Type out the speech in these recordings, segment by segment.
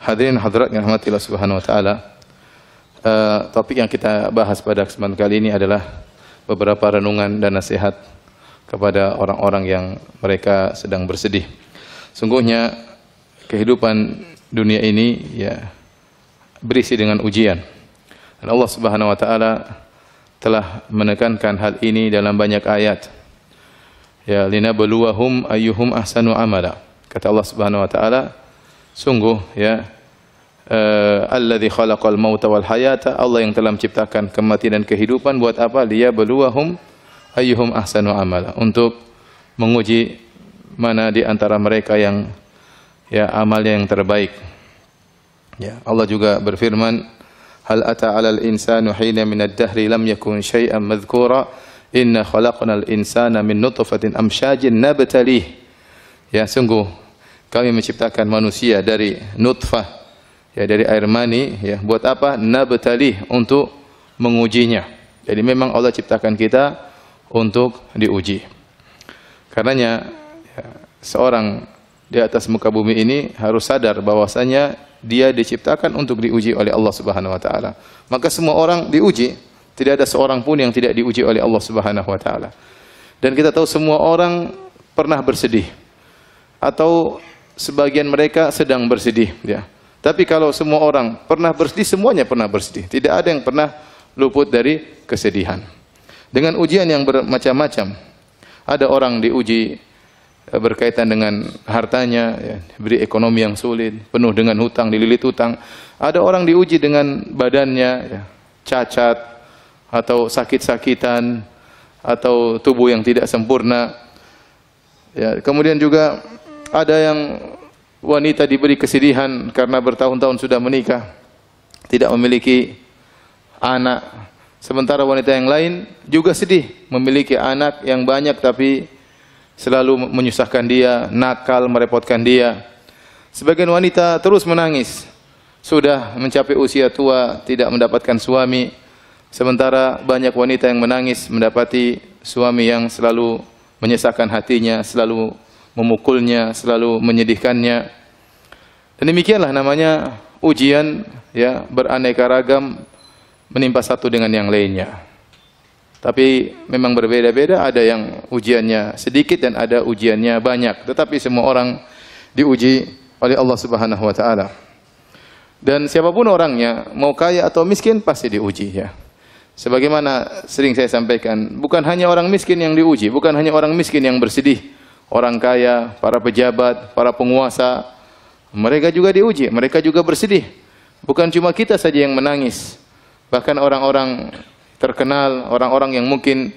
Hadirin hadirat yang dirahmati Allah Subhanahu wa taala. Topik yang kita bahas pada kesempatan kali ini adalah beberapa renungan dan nasihat kepada orang-orang yang mereka sedang bersedih. Sungguhnya kehidupan dunia ini ya berisi dengan ujian. Dan Allah Subhanahu wa taala telah menekankan hal ini dalam banyak ayat. Ya linabluwahum ayyuhum ahsanu amala. Kata Allah Subhanahu wa taala, sungguh ya alladzi khalaqal mauta wal hayata, Allah yang telah menciptakan kematian dan kehidupan buat apa? Liyabluwahum ayyuhum ahsanu amala, untuk menguji mana di antara mereka yang ya amalnya yang terbaik. Ya, Allah juga berfirman, hal ata 'alal insanu hina minad dahri lam yakun syai'an madhkura inna khalaqnal insana min nutfatin amsyajin nabtalih. Ya, sungguh kami menciptakan manusia dari nutfah, ya dari air mani, ya buat apa? Nabtalih, untuk mengujinya. Jadi memang Allah ciptakan kita untuk diuji. Karenanya ya, seorang di atas muka bumi ini harus sadar bahwasanya dia diciptakan untuk diuji oleh Allah Subhanahu wa taala. Maka semua orang diuji, tidak ada seorang pun yang tidak diuji oleh Allah Subhanahu wa taala. Dan kita tahu semua orang pernah bersedih, atau sebagian mereka sedang bersedih, ya. Tapi kalau semua orang pernah bersedih, semuanya pernah bersedih. Tidak ada yang pernah luput dari kesedihan. Dengan ujian yang bermacam-macam. Ada orang diuji berkaitan dengan hartanya, ya, diberi ekonomi yang sulit, penuh dengan hutang, dililit hutang. Ada orang diuji dengan badannya, ya, cacat atau sakit-sakitan atau tubuh yang tidak sempurna. Ya, kemudian juga ada yang wanita diberi kesedihan karena bertahun-tahun sudah menikah, tidak memiliki anak. Sementara wanita yang lain juga sedih, memiliki anak yang banyak tapi selalu menyusahkan dia, nakal, merepotkan dia. Sebagian wanita terus menangis, sudah mencapai usia tua, tidak mendapatkan suami. Sementara banyak wanita yang menangis mendapati suami yang selalu menyesakkan hatinya, selalu memukulnya, selalu menyedihkannya. Dan demikianlah namanya ujian, ya, beraneka ragam menimpa satu dengan yang lainnya. Tapi memang berbeda-beda, ada yang ujiannya sedikit dan ada ujiannya banyak. Tetapi semua orang diuji oleh Allah Subhanahu wa taala. Dan siapapun orangnya, mau kaya atau miskin, pasti diuji, ya. Sebagaimana sering saya sampaikan, bukan hanya orang miskin yang diuji, bukan hanya orang miskin yang bersedih. Orang kaya, para pejabat, para penguasa, mereka juga diuji, mereka juga bersedih. Bukan cuma kita saja yang menangis. Bahkan orang-orang terkenal, orang-orang yang mungkin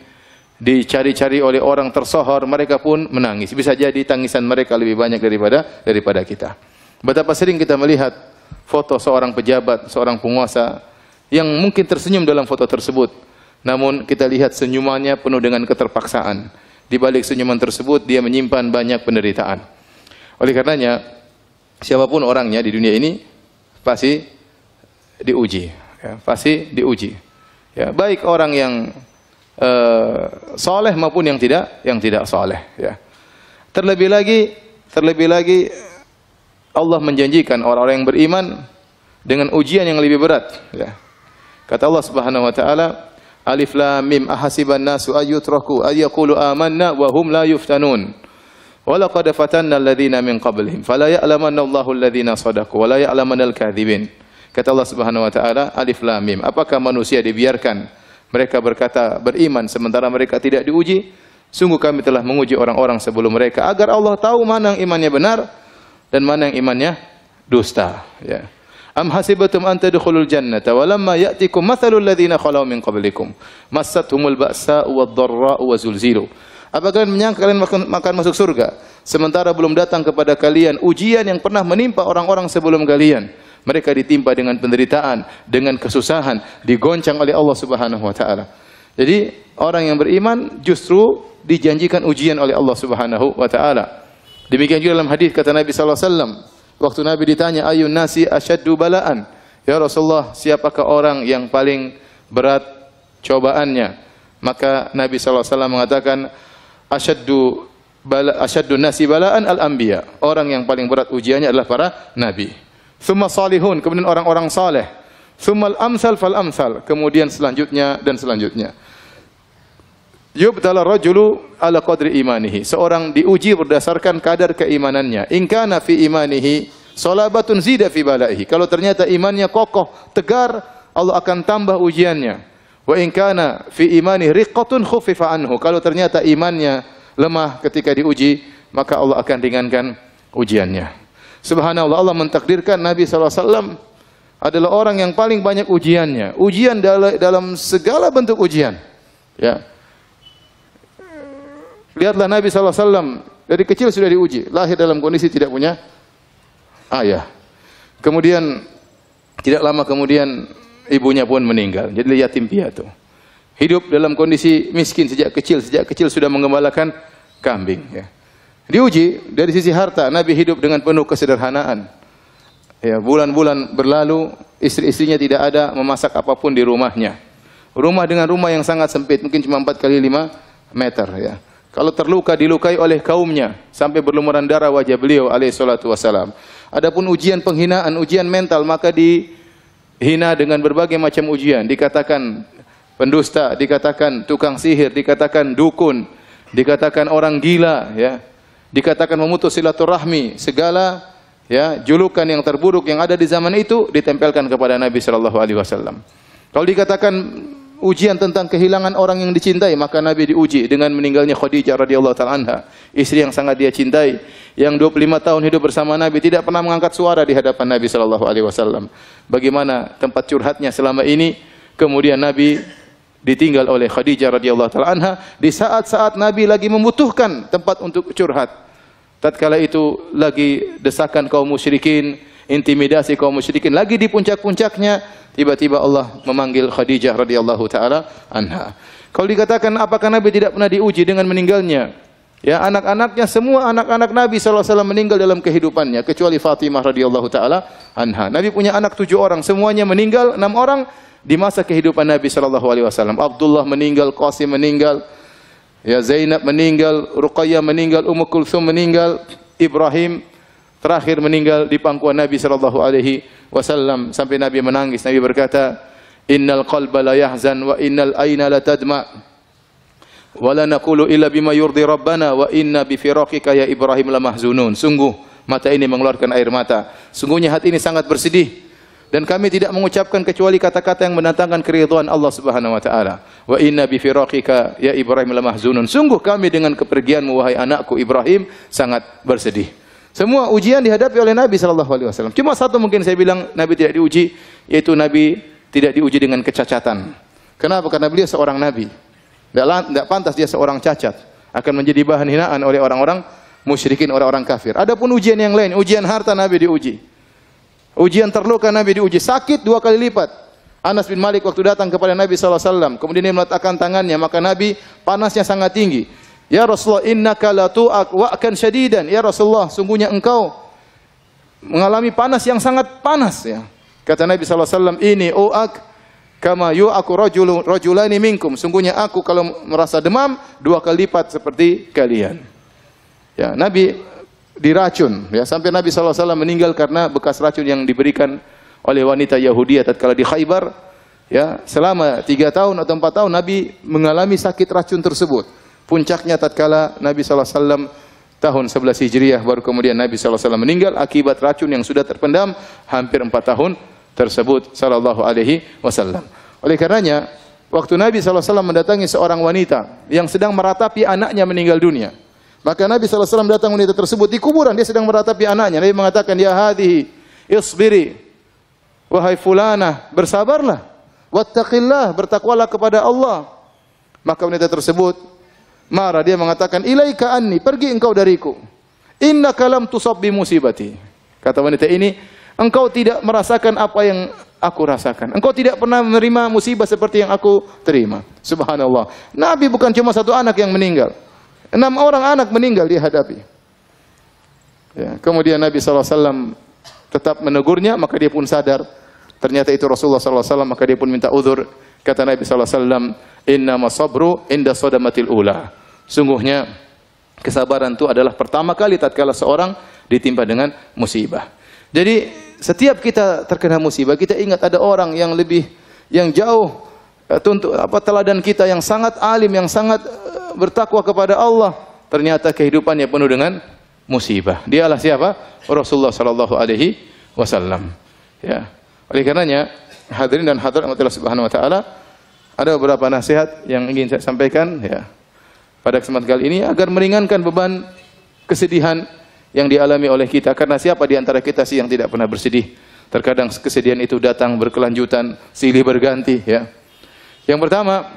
dicari-cari oleh orang tersohor, mereka pun menangis. Bisa jadi tangisan mereka lebih banyak daripada kita. Betapa sering kita melihat foto seorang pejabat, seorang penguasa yang mungkin tersenyum dalam foto tersebut. Namun kita lihat senyumannya penuh dengan keterpaksaan. Di balik senyuman tersebut dia menyimpan banyak penderitaan. Oleh karenanya siapapun orangnya di dunia ini pasti diuji, ya, pasti diuji. Ya, baik orang yang soleh maupun yang tidak soleh. Ya. Terlebih lagi Allah menjanjikan orang-orang yang beriman dengan ujian yang lebih berat. Ya. Kata Allah Subhanahu wa taala, Alif Lam Mim ahasiban nasu ayyutraku ayyaqulu amanna wa hum la yuftanun. Wa laqad fatanna alladhina min qablihim fala ya'lamanna Allahu alladhina shadaqu wa la ya'lamanal kadhibin. Kata Allah Subhanahu wa taala, Alif Lam Mim. Apakah manusia dibiarkan mereka berkata beriman sementara mereka tidak diuji? Sungguh kami telah menguji orang-orang sebelum mereka agar Allah tahu mana yang imannya benar dan mana yang imannya dusta, ya. Am hasibatum an tadkhulul jannata wa lamma ya'tikum mathalul ladzina khalaw min qablikum massathumul ba'sa'u wad-dharra'u wa zulzilu. Apakah kalian menyangka kalian akan masuk surga sementara belum datang kepada kalian ujian yang pernah menimpa orang-orang sebelum kalian? Mereka ditimpa dengan penderitaan, dengan kesusahan, digoncang oleh Allah Subhanahu wa taala. Jadi orang yang beriman justru dijanjikan ujian oleh Allah Subhanahu wa taala. Demikian juga dalam hadis kata Nabi sallallahu alaihi wasallam, waktu Nabi ditanya ayun nasi asyaddu balaan, ya Rasulullah, siapakah orang yang paling berat cobaannya? Maka Nabi sallallahu alaihi wasallam mengatakan asyaddu nasi balaan al-anbiya. Orang yang paling berat ujiannya adalah para nabi. Tsumma salihun, kemudian orang-orang saleh. Tsummal amsal fal amsal, kemudian selanjutnya dan selanjutnya. Yubtala rajulu ala qadri imanihi. Seorang diuji berdasarkan kadar keimanannya. In kana fi imanihi salabatun zida fi balaihi. Kalau ternyata imannya kokoh, tegar, Allah akan tambah ujiannya. Wa in kana fi imanihi riqqatun khuffifa anhu. Kalau ternyata imannya lemah ketika diuji, maka Allah akan ringankan ujiannya. Subhanallah, Allah mentakdirkan Nabi SAW adalah orang yang paling banyak ujiannya. Ujian dalam segala bentuk ujian. Ya. Lihatlah Nabi SAW dari kecil sudah diuji. Lahir dalam kondisi tidak punya ayah. Kemudian tidak lama kemudian ibunya pun meninggal. Jadi yatim piatu. Hidup dalam kondisi miskin sejak kecil sudah menggembalakan kambing. Ya. Diuji dari sisi harta, Nabi hidup dengan penuh kesederhanaan. Ya, bulan-bulan berlalu, istri-istrinya tidak ada memasak apapun di rumahnya. Rumah dengan rumah yang sangat sempit, mungkin cuma 4 kali 5 meter. Ya. Kalau terluka, dilukai oleh kaumnya, sampai berlumuran darah wajah beliau alaihi salatu wassalam. Adapun ujian penghinaan, ujian mental, maka dihina dengan berbagai macam ujian. Dikatakan pendusta, dikatakan tukang sihir, dikatakan dukun, dikatakan orang gila, ya. Dikatakan memutus silaturahmi, segala ya julukan yang terburuk yang ada di zaman itu ditempelkan kepada Nabi sallallahu alaihi wasallam. Kalau dikatakan ujian tentang kehilangan orang yang dicintai, maka Nabi diuji dengan meninggalnya Khadijah radhiyallahu taala anha, istri yang sangat dia cintai, yang 25 tahun hidup bersama Nabi, tidak pernah mengangkat suara di hadapan Nabi sallallahu alaihi wasallam. Bagaimana tempat curhatnya selama ini, kemudian Nabi ditinggal oleh Khadijah radhiyallahu taala anha di saat-saat Nabi lagi membutuhkan tempat untuk curhat. Tatkala itu lagi desakan kaum musyrikin, intimidasi kaum musyrikin lagi di puncak-puncaknya, tiba-tiba Allah memanggil Khadijah radhiyallahu taala anha. Kalau dikatakan apakah Nabi tidak pernah diuji dengan meninggalnya? Ya, anak-anaknya, semua anak-anak Nabi sallallahu alaihi wasallam meninggal dalam kehidupannya kecuali Fatimah radhiyallahu taala anha. Nabi punya anak 7 orang, semuanya meninggal, 6 orang di masa kehidupan Nabi sallallahu alaihi wasallam. Abdullah meninggal, Qasim meninggal, ya Zainab meninggal, Ruqayyah meninggal, Ummu Kulthum meninggal, Ibrahim terakhir meninggal di pangkuan Nabi sallallahu alaihi wasallam sampai Nabi menangis. Nabi berkata, "Innal qalba la yahzan wa innal aina la tadma wa la naqulu illa bima yurdi rabbana wa inna bi firaqika ya Ibrahim la mahzunun." Sungguh mata ini mengeluarkan air mata. Sungguhnya hati ini sangat bersedih. Dan kami tidak mengucapkan kecuali kata-kata yang mendatangkan keridhaan Allah Subhanahu wa taala. Wa inna bi firaqika ya Ibrahim la mahzunun. Sungguh kami dengan kepergianmu wahai anakku Ibrahim sangat bersedih. Semua ujian dihadapi oleh Nabi sallallahu alaihi wasallam. Cuma satu mungkin saya bilang Nabi tidak diuji, yaitu Nabi tidak diuji dengan kecacatan. Kenapa? Karena beliau seorang nabi. Tidak pantas dia seorang cacat, akan menjadi bahan hinaan oleh orang-orang musyrikin, orang-orang kafir. Adapun ujian yang lain, ujian harta Nabi diuji. Ujian terluka Nabi diuji, sakit 2 kali lipat. Anas bin Malik waktu datang kepada Nabi sallallahu alaihi wasallam, kemudian dia meletakkan tangannya, maka Nabi panasnya sangat tinggi. Ya Rasulullah, innaka la tu'ak wa'kan syadidan. Ya Rasulullah, sungguhnya engkau mengalami panas yang sangat panas, ya. Kata Nabi sallallahu alaihi wasallam, ini u'ak kama yu'aku rajulani minkum. Sungguhnya aku kalau merasa demam 2 kali lipat seperti kalian. Ya, Nabi diracun, ya, sampai Nabi sallallahu alaihi wasallam meninggal karena bekas racun yang diberikan oleh wanita Yahudi tatkala di Khaybar. Ya, selama 3 tahun atau 4 tahun Nabi mengalami sakit racun tersebut. Puncaknya tatkala Nabi sallallahu alaihi wasallam tahun 11 Hijriah baru kemudian Nabi sallallahu alaihi wasallam meninggal akibat racun yang sudah terpendam hampir 4 tahun tersebut sallallahu alaihi wasallam. Oleh karenanya, waktu Nabi sallallahu alaihi wasallam mendatangi seorang wanita yang sedang meratapi anaknya meninggal dunia, maka Nabi sallallahu alaihi wasallam datang wanita tersebut di kuburan, dia sedang meratapi anaknya. Nabi mengatakan, "Ya hadhihi, isbiri." Wahai fulanah, bersabarlah. Wattaqillah, bertakwalah kepada Allah. Maka wanita tersebut marah, dia mengatakan, "Ilaika anni, pergi engkau dariku. Innaka lam tusab bi musibati." Kata wanita ini, engkau tidak merasakan apa yang aku rasakan. Engkau tidak pernah menerima musibah seperti yang aku terima. Subhanallah. Nabi bukan cuma 1 anak yang meninggal. 6 orang anak meninggal dia hadapi. Ya, kemudian Nabi SAW tetap menegurnya, maka dia pun sadar ternyata itu Rasulullah SAW, maka dia pun minta uzur. Kata Nabi SAW, "Innama sabru inda sadamatil ula." Sungguhnya kesabaran itu adalah pertama kali tatkala seorang ditimpa dengan musibah. Jadi setiap kita terkena musibah, kita ingat ada orang yang jauh teladan kita, yang sangat alim, yang sangat bertakwa kepada Allah. Ternyata kehidupannya penuh dengan musibah. Dialah siapa? Rasulullah sallallahu alaihi wasallam. Ya. Oleh karenanya, hadirin dan hadirat Allah Subhanahu wa taala, ada beberapa nasihat yang ingin saya sampaikan ya pada kesempatan kali ini agar meringankan beban kesedihan yang dialami oleh kita. Karena siapa di antara kita sih yang tidak pernah bersedih? Terkadang kesedihan itu datang berkelanjutan, silih berganti ya. Yang pertama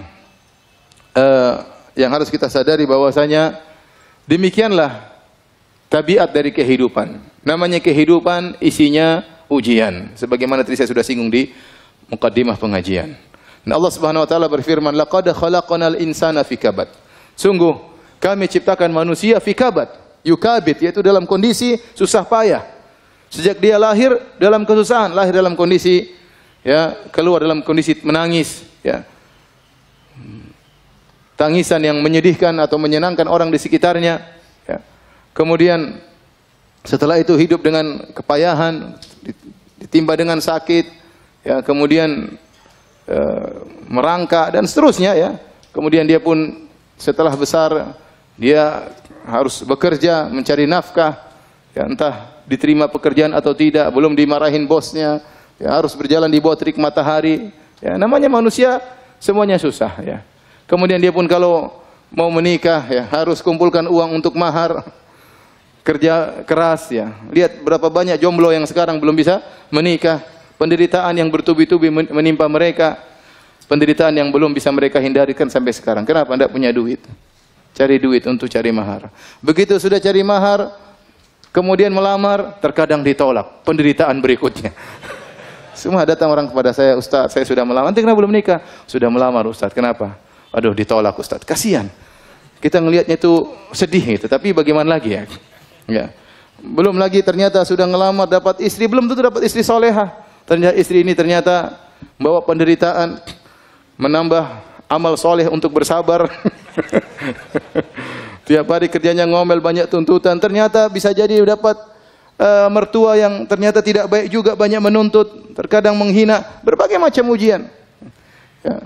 yang harus kita sadari bahwasanya demikianlah tabiat dari kehidupan. Namanya kehidupan isinya ujian. Sebagaimana tadi saya sudah singgung di mukaddimah pengajian. Dan Allah Subhanahu wa taala berfirman, "Laqad khalaqnal insana fi kabad." Sungguh kami ciptakan manusia fi kabad, yukabit, yaitu dalam kondisi susah payah. Sejak dia lahir dalam kesusahan, lahir dalam kondisi ya, keluar dalam kondisi menangis ya. Tangisan yang menyedihkan atau menyenangkan orang di sekitarnya ya. Kemudian setelah itu hidup dengan kepayahan, ditimpa dengan sakit ya, kemudian merangkak dan seterusnya ya. Kemudian dia pun setelah besar dia harus bekerja mencari nafkah ya, entah diterima pekerjaan atau tidak, belum dimarahin bosnya ya, harus berjalan di bawah terik matahari ya. Namanya manusia semuanya susah ya. Kemudian dia pun kalau mau menikah ya harus kumpulkan uang untuk mahar, kerja keras ya. Lihat berapa banyak jomblo yang sekarang belum bisa menikah. Penderitaan yang bertubi-tubi menimpa mereka. Penderitaan yang belum bisa mereka hindarikan sampai sekarang. Kenapa? Tidak punya duit. Cari duit untuk cari mahar. Begitu sudah cari mahar, kemudian melamar, terkadang ditolak. Penderitaan berikutnya. Semua datang orang kepada saya, "Ustaz, saya sudah melamar." "Nanti kenapa belum menikah?" "Sudah melamar, Ustaz." "Kenapa?" "Aduh, ditolak, Ustaz." Kasihan. Kita ngelihatnya itu sedih gitu, tapi bagaimana lagi ya? Ya. Belum lagi ternyata sudah ngelamar dapat istri, belum tentu dapat istri solehah. Ternyata istri ini ternyata bawa penderitaan, menambah amal soleh untuk bersabar. Tiap hari kerjanya ngomel, banyak tuntutan. Ternyata bisa jadi dapat mertua yang ternyata tidak baik juga, banyak menuntut, terkadang menghina, berbagai macam ujian. Ya.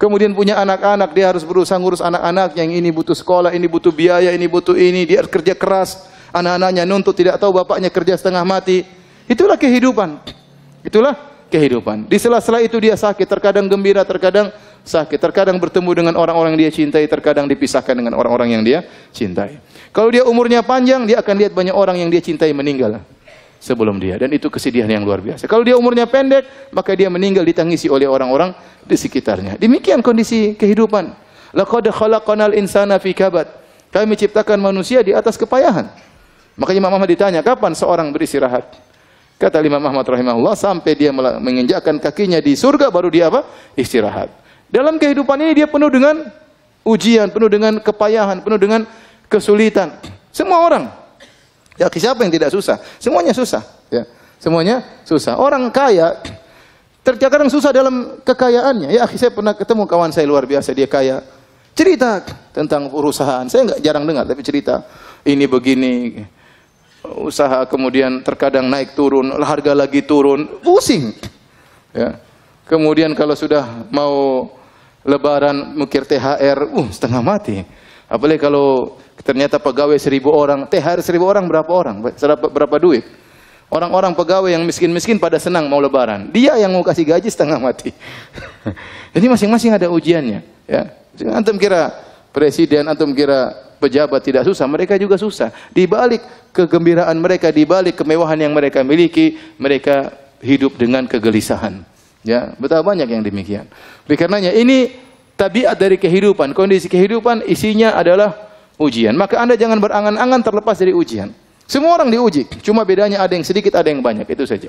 Kemudian punya anak-anak, dia harus berusaha ngurus anak-anaknya, yang ini butuh sekolah, ini butuh biaya, ini butuh ini, dia kerja keras, anak-anaknya nuntut, tidak tahu bapaknya kerja setengah mati. Itulah kehidupan. Itulah kehidupan. Di sela-sela itu dia sakit, terkadang gembira, terkadang sakit, terkadang bertemu dengan orang-orang yang dia cintai, terkadang dipisahkan dengan orang-orang yang dia cintai. Kalau dia umurnya panjang, dia akan lihat banyak orang yang dia cintai meninggal sebelum dia, dan itu kesedihan yang luar biasa. Kalau dia umurnya pendek, maka dia meninggal ditangisi oleh orang-orang di sekitarnya. Demikian kondisi kehidupan. Laqad khalaqnal insana fi kabad. Kami ciptakan manusia di atas kepayahan. Makanya Imam Ahmad ditanya, kapan seorang beristirahat? Kata Imam Ahmad rahimahullah, sampai dia menginjakkan kakinya di surga baru dia apa? Istirahat. Dalam kehidupan ini dia penuh dengan ujian, penuh dengan kepayahan, penuh dengan kesulitan. Semua orang. Ya, siapa yang tidak susah? Semuanya susah, ya. Semuanya susah. Orang kaya terkadang susah dalam kekayaannya. Ya, saya pernah ketemu kawan saya luar biasa, dia kaya. Cerita tentang perusahaan. Saya enggak jarang dengar, tapi cerita ini begini. Usaha kemudian terkadang naik turun, harga lagi turun, pusing. Ya. Kemudian kalau sudah mau lebaran mikir THR, setengah mati. Apalagi kalau ternyata pegawai 1.000 orang, THR 1.000 orang berapa orang? Berapa duit? Orang-orang pegawai yang miskin-miskin pada senang mau lebaran. Dia yang mau kasih gaji setengah mati. Jadi masing-masing ada ujiannya. Ya. Antum kira presiden, antum kira pejabat tidak susah, mereka juga susah. Di balik kegembiraan mereka, di balik kemewahan yang mereka miliki, mereka hidup dengan kegelisahan. Ya, betapa banyak yang demikian. Oleh karenanya ini tabiat dari kehidupan, kondisi kehidupan isinya adalah ujian. Maka Anda jangan berangan-angan terlepas dari ujian. Semua orang diuji, cuma bedanya ada yang sedikit, ada yang banyak, itu saja.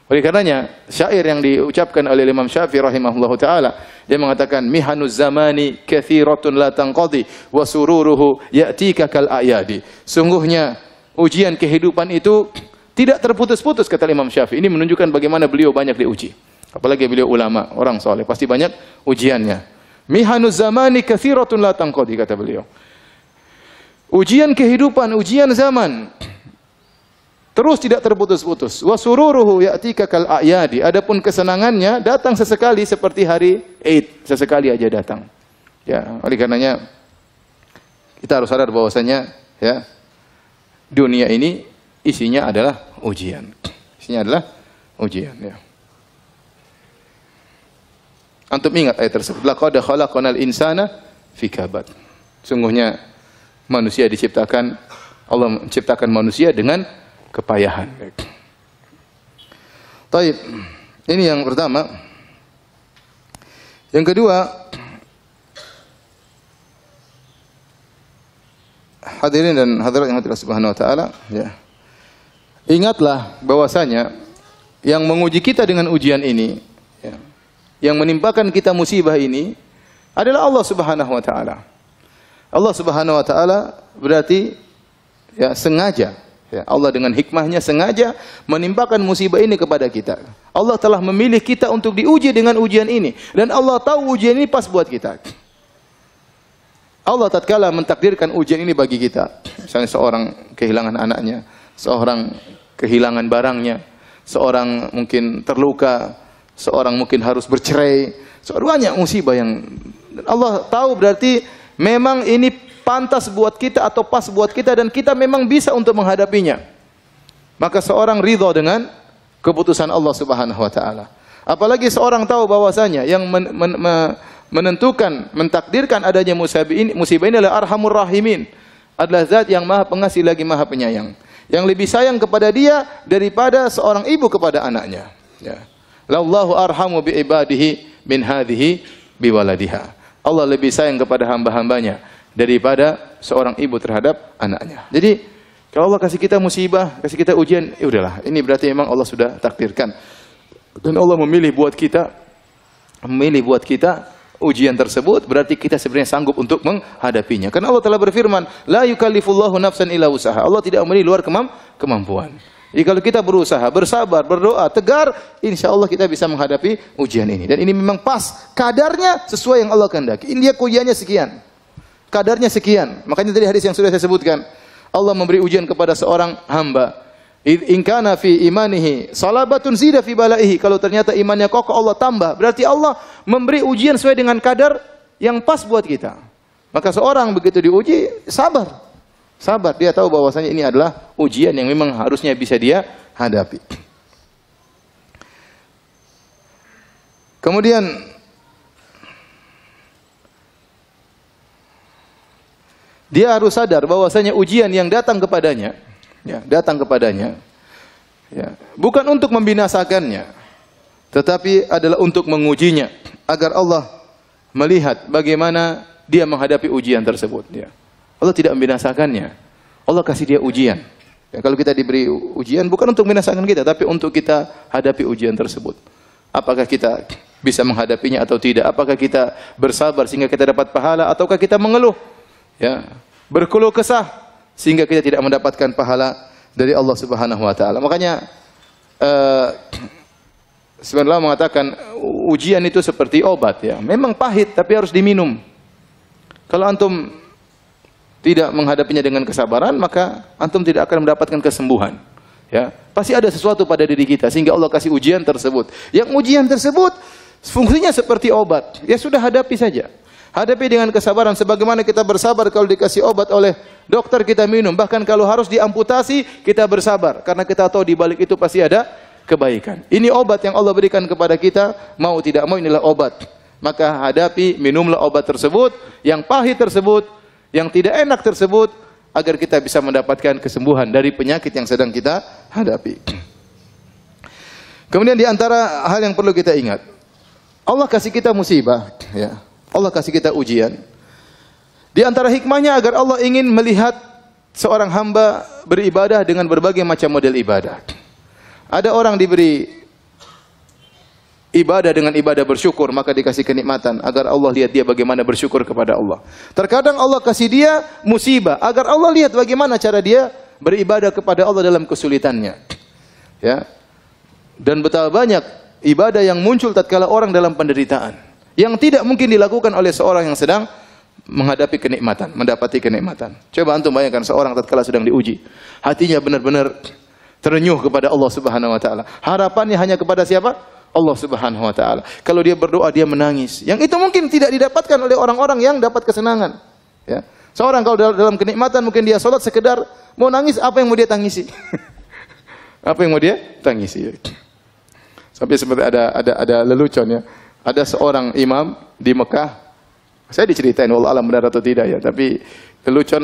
Oleh karenanya syair yang diucapkan oleh Imam Syafi'i rahimahullahu taala, dia mengatakan mihanuz zamani katsiratun la tanqadi wa sururuhu ya'tika kal ayadi. Sungguhnya ujian kehidupan itu tidak terputus-putus, kata Imam Syafi'i. Ini menunjukkan bagaimana beliau banyak diuji. Apalagi beliau ulama, orang soleh, pasti banyak ujiannya. Mihanuz zamani katsiratun la tanqadi, kata beliau. Ujian kehidupan, ujian zaman terus tidak terputus-putus. Wa sururuhu ya'tika kal a'yadi. Adapun kesenangannya datang sesekali seperti hari Eid, sesekali aja datang. Ya, oleh karenanya kita harus sadar bahwasanya ya dunia ini isinya adalah ujian. Isinya adalah ujian ya. Antum ingat ayat tersebut, laqad khalaqnal insana fi kabad. Sungguhnya manusia diciptakan, Allah menciptakan manusia dengan kepayahan. Taib. Ini yang pertama. Yang kedua, hadirin dan hadirat yang Allah Subhanahu wa taala, ya. Ingatlah bahwasanya yang menguji kita dengan ujian ini, ya, yang menimpakan kita musibah ini adalah Allah Subhanahu wa taala. Allah Subhanahu wa taala berarti ya sengaja, ya, Allah dengan hikmahnya sengaja menimpakan musibah ini kepada kita. Allah telah memilih kita untuk diuji dengan ujian ini dan Allah tahu ujian ini pas buat kita. Allah tatkala mentakdirkan ujian ini bagi kita, misalnya seorang kehilangan anaknya, seorang kehilangan barangnya, seorang mungkin terluka, seorang mungkin harus bercerai, banyak musibah yang Allah tahu berarti memang ini pantas buat kita atau pas buat kita dan kita memang bisa untuk menghadapinya. Maka seorang ridha dengan keputusan Allah Subhanahu wa taala. Apalagi seorang tahu bahwasanya yang menentukan, mentakdirkan adanya musibah ini adalah Arhamur Rahimin, adalah zat yang Maha Pengasih lagi Maha Penyayang, yang lebih sayang kepada dia daripada seorang ibu kepada anaknya. Ya. Lallahu arhamu bi ibadihi min hadhihi bi waladiha. Allah lebih sayang kepada hamba-hambanya daripada seorang ibu terhadap anaknya. Jadi kalau Allah kasih kita musibah, kasih kita ujian, ya udahlah, ini berarti memang Allah sudah takdirkan. Dan Allah memilih buat kita ujian tersebut, berarti kita sebenarnya sanggup untuk menghadapinya. Karena Allah telah berfirman, la yukallifullahu nafsan illa wusaha. Allah tidak memberi luar kemampuan. Jadi kalau kita berusaha, bersabar, berdoa, tegar, insya Allah kita bisa menghadapi ujian ini. Dan ini memang pas, kadarnya sesuai yang Allah kehendaki. Ini dia ujiannya sekian, kadarnya sekian. Makanya tadi hadis yang sudah saya sebutkan, Allah memberi ujian kepada seorang hamba. In kana fi imanihi salabatun zida fi balaihi. Kalau ternyata imannya kokoh, Allah tambah. Berarti Allah memberi ujian sesuai dengan kadar yang pas buat kita. Maka seorang begitu diuji, sabar. Sabar, dia tahu bahwasanya ini adalah ujian yang memang harusnya bisa dia hadapi. Kemudian dia harus sadar bahwasanya ujian yang datang kepadanya, ya, ya, bukan untuk membinasakannya, tetapi adalah untuk mengujinya agar Allah melihat bagaimana dia menghadapi ujian tersebut, ya. Allah tidak membinasakannya. Allah kasih dia ujian. Ya, kalau kita diberi ujian bukan untuk membinasakan kita, tapi untuk kita hadapi ujian tersebut. Apakah kita bisa menghadapinya atau tidak? Apakah kita bersabar sehingga kita dapat pahala ataukah kita mengeluh? Ya, berkeluh kesah sehingga kita tidak mendapatkan pahala dari Allah Subhanahu wa taala. Makanya sebenarnya mengatakan ujian itu seperti obat, ya. Memang pahit tapi harus diminum. Kalau antum tidak menghadapinya dengan kesabaran, maka antum tidak akan mendapatkan kesembuhan. Ya, pasti ada sesuatu pada diri kita sehingga Allah kasih ujian tersebut. Yang ujian tersebut fungsinya seperti obat. Ya sudah, hadapi saja. Hadapi dengan kesabaran sebagaimana kita bersabar kalau dikasih obat oleh dokter kita minum. Bahkan kalau harus diamputasi kita bersabar karena kita tahu di balik itu pasti ada kebaikan. Ini obat yang Allah berikan kepada kita, mau tidak mau inilah obat. Maka hadapi, minumlah obat tersebut, yang pahit tersebut, yang tidak enak tersebut, agar kita bisa mendapatkan kesembuhan dari penyakit yang sedang kita hadapi. Kemudian di antara hal yang perlu kita ingat, Allah kasih kita musibah, ya. Allah kasih kita ujian. Di antara hikmahnya agar Allah ingin melihat seorang hamba beribadah dengan berbagai macam model ibadah. Ada orang diberi ibadah dengan ibadah bersyukur, maka dikasih kenikmatan agar Allah lihat dia bagaimana bersyukur kepada Allah. Terkadang Allah kasih dia musibah agar Allah lihat bagaimana cara dia beribadah kepada Allah dalam kesulitannya. Ya. Dan betapa banyak ibadah yang muncul tatkala orang dalam penderitaan, yang tidak mungkin dilakukan oleh seorang yang sedang menghadapi kenikmatan, mendapati kenikmatan. Coba antum bayangkan seorang tatkala sedang diuji, hatinya benar-benar terenyuh kepada Allah Subhanahu wa taala. Harapannya hanya kepada siapa? Allah Subhanahu wa taala. Kalau dia berdoa dia menangis. Yang itu mungkin tidak didapatkan oleh orang-orang yang dapat kesenangan. Ya. Seorang kalau dalam kenikmatan mungkin dia salat sekedar mau nangis, apa yang mau dia tangisi? Apa yang mau dia tangisi? Sampai seperti ada lelucon ya. Ada seorang imam di Mekah. Saya diceritain wallah alam benar atau tidak ya, tapi lelucon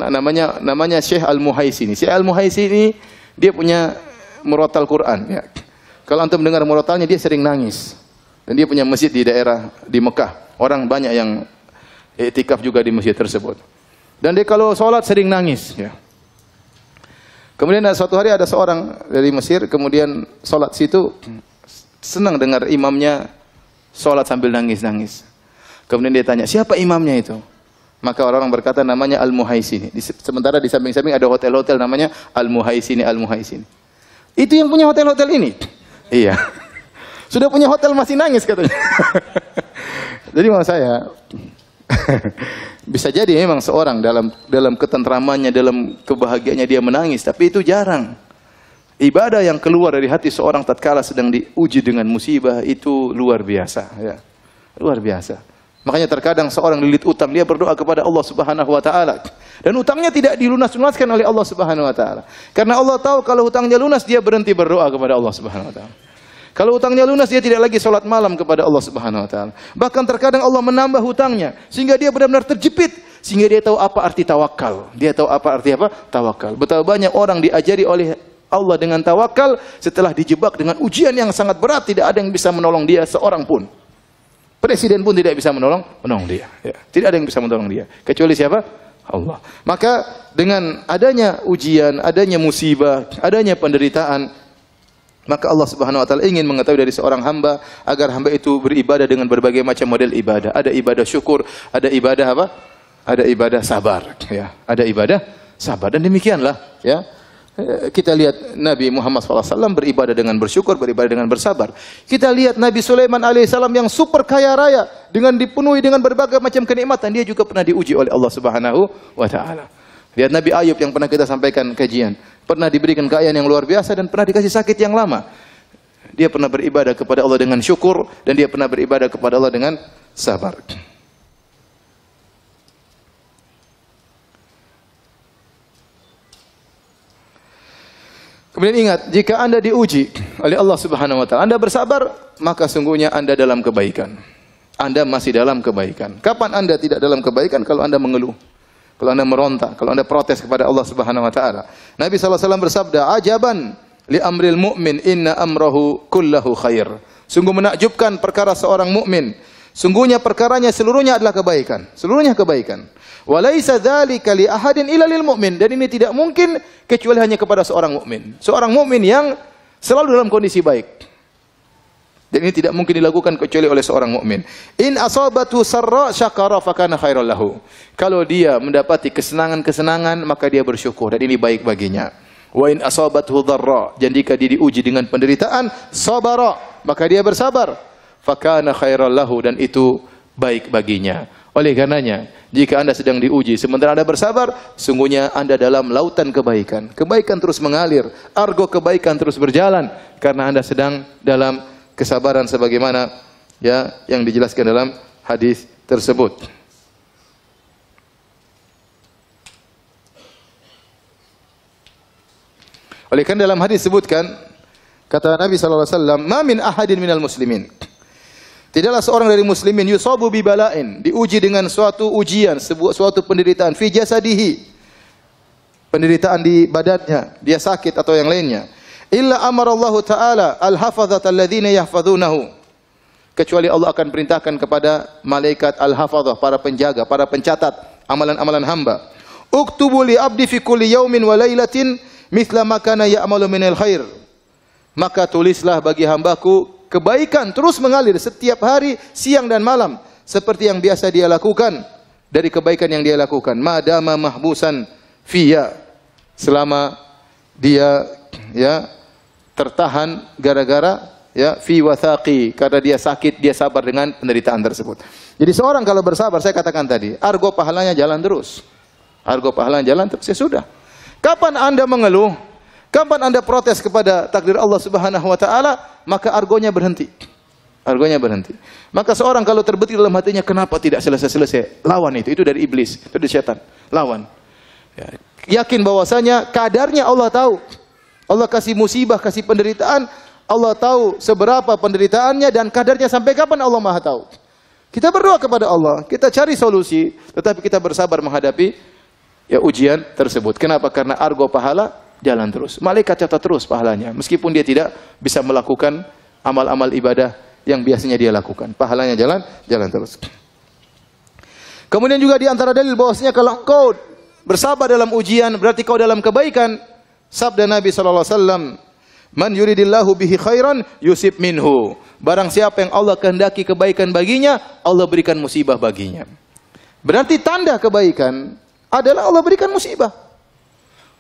namanya Syekh Al-Muhaisini. Syekh Al-Muhaisini dia punya murotal Quran ya. Kalau antum dengar murotalnya dia sering nangis. Dan dia punya masjid di daerah di Mekah. Orang banyak yang iktikaf juga di masjid tersebut. Dan dia kalau sholat sering nangis ya. Kemudian suatu hari ada seorang dari Mesir kemudian sholat situ senang dengar imamnya sholat sambil nangis-nangis. Kemudian dia tanya, siapa imamnya itu? Maka orang berkata namanya Al-Muhaisini. Sementara di samping-samping ada hotel-hotel namanya Al-Muhaisini, Al-Muhaisini. Itu yang punya hotel-hotel ini? Iya. Sudah punya hotel masih nangis katanya. Jadi maksud saya, bisa jadi memang seorang dalam ketentramannya, dalam kebahagiaannya dia menangis, tapi itu jarang. Ibadah yang keluar dari hati seorang tatkala sedang diuji dengan musibah itu luar biasa, ya. Luar biasa. Makanya terkadang seorang lilit utang, dia berdoa kepada Allah Subhanahu wa taala. Dan utangnya tidak dilunas-lunaskan oleh Allah Subhanahu wa taala. Karena Allah tahu kalau utangnya lunas dia berhenti berdoa kepada Allah Subhanahu wa taala. Kalau utangnya lunas dia tidak lagi salat malam kepada Allah Subhanahu wa taala. Bahkan terkadang Allah menambah hutangnya sehingga dia benar-benar terjepit, sehingga dia tahu apa arti tawakal. Dia tahu apa arti apa? Tawakal. Betapa banyak orang diajari oleh Allah dengan tawakal setelah dijebak dengan ujian yang sangat berat, tidak ada yang bisa menolong dia seorang pun. Presiden pun tidak bisa menolong dia. Ya. Tidak ada yang bisa menolong dia. Kecuali siapa? Allah. Maka dengan adanya ujian, adanya musibah, adanya penderitaan, maka Allah Subhanahu wa taala ingin mengetahui dari seorang hamba agar hamba itu beribadah dengan berbagai macam model ibadah. Ada ibadah syukur, ada ibadah apa? Ada ibadah sabar, ya. Ada ibadah sabar dan demikianlah, ya. Kita lihat Nabi Muhammad SAW beribadah dengan bersyukur, beribadah dengan bersabar. Kita lihat Nabi Sulaiman alaihissalam yang super kaya raya dengan dipenuhi dengan berbagai macam kenikmatan, dia juga pernah diuji oleh Allah Subhanahu wa taala. Lihat Nabi Ayub yang pernah kita sampaikan kajian, pernah diberikan kekayaan yang luar biasa dan pernah dikasih sakit yang lama. Dia pernah beribadah kepada Allah dengan syukur dan dia pernah beribadah kepada Allah dengan sabar. Kemudian ingat, jika Anda diuji oleh Allah Subhanahu wa taala, Anda bersabar, maka sungguhnya Anda dalam kebaikan. Anda masih dalam kebaikan. Kapan Anda tidak dalam kebaikan? Kalau Anda mengeluh, kalau Anda meronta, kalau Anda protes kepada Allah Subhanahu wa taala. Nabi sallallahu alaihi wasallam bersabda, "Ajaban li amril mu'min, inna amrahu kullahu khair." Sungguh menakjubkan perkara seorang mukmin. Sungguhnya perkaranya seluruhnya adalah kebaikan. Seluruhnya kebaikan. Wa laisa dzalika li ahadin illa lil mu'min, dan ini tidak mungkin kecuali hanya kepada seorang mukmin. Seorang mukmin yang selalu dalam kondisi baik. Dan ini tidak mungkin dilakukan kecuali oleh seorang mukmin. In asabatu sarra syakara fakana khairal lahu. Kalau dia mendapati kesenangan-kesenangan maka dia bersyukur dan ini baik baginya. Wa in asabathu dharra, dan jika dia diuji dengan penderitaan, sabara, maka dia bersabar. Fakana khairal lahu, dan itu baik baginya. Oleh karenanya, jika Anda sedang diuji sementara Anda bersabar, sungguhnya Anda dalam lautan kebaikan. Kebaikan terus mengalir, argo kebaikan terus berjalan karena Anda sedang dalam kesabaran sebagaimana ya yang dijelaskan dalam hadis tersebut. Oleh karena dalam hadis disebutkan, kata Nabi sallallahu alaihi wasallam, "Ma min ahadin minal muslimin." Tidaklah seorang dari muslimin yusabu bi bala'in, diuji dengan suatu ujian, suatu penderitaan fi jasadihi, penderitaan di badannya, dia sakit atau yang lainnya. Illa amarallahu ta'ala al-hafazata alladhina yahfazunahu, kecuali Allah akan perintahkan kepada malaikat al-hafazah, para penjaga, para pencatat amalan-amalan hamba. Uktubu li abdi fi kulli yaumin wa lailatin mithla ma kana ya'malu minal khair. Maka tulislah bagi hambaku kebaikan terus mengalir setiap hari, siang dan malam, seperti yang biasa dia lakukan dari kebaikan yang dia lakukan. Madama mahbusan fiya, selama dia ya tertahan gara-gara ya fi wathaqi, karena dia sakit, dia sabar dengan penderitaan tersebut. Jadi seorang kalau bersabar, saya katakan tadi, argo pahalanya jalan terus. Argo pahalanya jalan terus, ya sudah. Kapan Anda mengeluh? Kapan Anda protes kepada takdir Allah Subhanahu wa taala, maka argonya berhenti. Argonya berhenti. Maka seorang kalau terbetik dalam hatinya, kenapa tidak selesai-selesai? Lawan itu dari iblis, itu dari setan. Lawan. Ya. Yakin bahwasanya kadarnya Allah tahu. Allah kasih musibah, kasih penderitaan, Allah tahu seberapa penderitaannya dan kadarnya sampai kapan Allah Maha tahu. Kita berdoa kepada Allah, kita cari solusi, tetapi kita bersabar menghadapi ujian tersebut. Kenapa? Karena argo pahala jalan terus. Malaikat catat terus pahalanya, meskipun dia tidak bisa melakukan amal-amal ibadah yang biasanya dia lakukan. Pahalanya jalan terus. Kemudian juga di antara dalil bahwasanya kalau engkau bersabar dalam ujian, berarti kau dalam kebaikan. Sabda Nabi sallallahu alaihi wasallam, "Man yuridillahu bihi khairan yusib minhu." Barang siapa yang Allah kehendaki kebaikan baginya, Allah berikan musibah baginya. Berarti tanda kebaikan adalah Allah berikan musibah.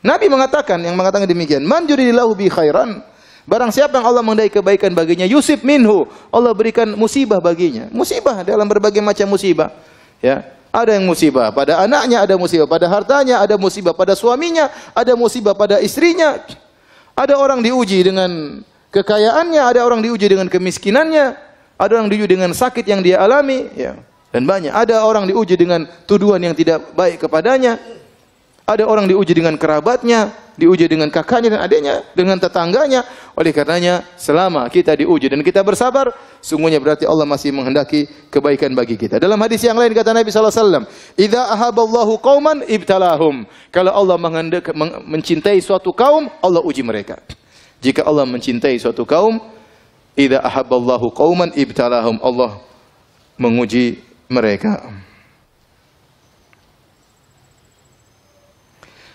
Nabi mengatakan, yang mengatakan demikian, "Man yuridillahu bihi khairan." Barang siapa yang Allah menghendaki kebaikan baginya, yusib minhu, Allah berikan musibah baginya. Musibah dalam berbagai macam musibah. Ya, ada yang musibah pada anaknya, ada musibah pada hartanya, ada musibah pada suaminya, ada musibah pada istrinya. Ada orang diuji dengan kekayaannya, ada orang diuji dengan kemiskinannya, ada orang diuji dengan sakit yang dia alami, ya. Dan banyak. Ada orang diuji dengan tuduhan yang tidak baik kepadanya. Ada orang diuji dengan kerabatnya, diuji dengan kakaknya dan adiknya, dengan tetangganya. Oleh karenanya, selama kita diuji dan kita bersabar, sungguhnya berarti Allah masih menghendaki kebaikan bagi kita. Dalam hadis yang lain kata Nabi sallallahu alaihi wasallam, "Idza ahaballahu qauman ibtalahum." Kalau Allah mencintai suatu kaum, Allah uji mereka. Jika Allah mencintai suatu kaum, idza ahabballahu qauman ibtalahum, Allah menguji mereka.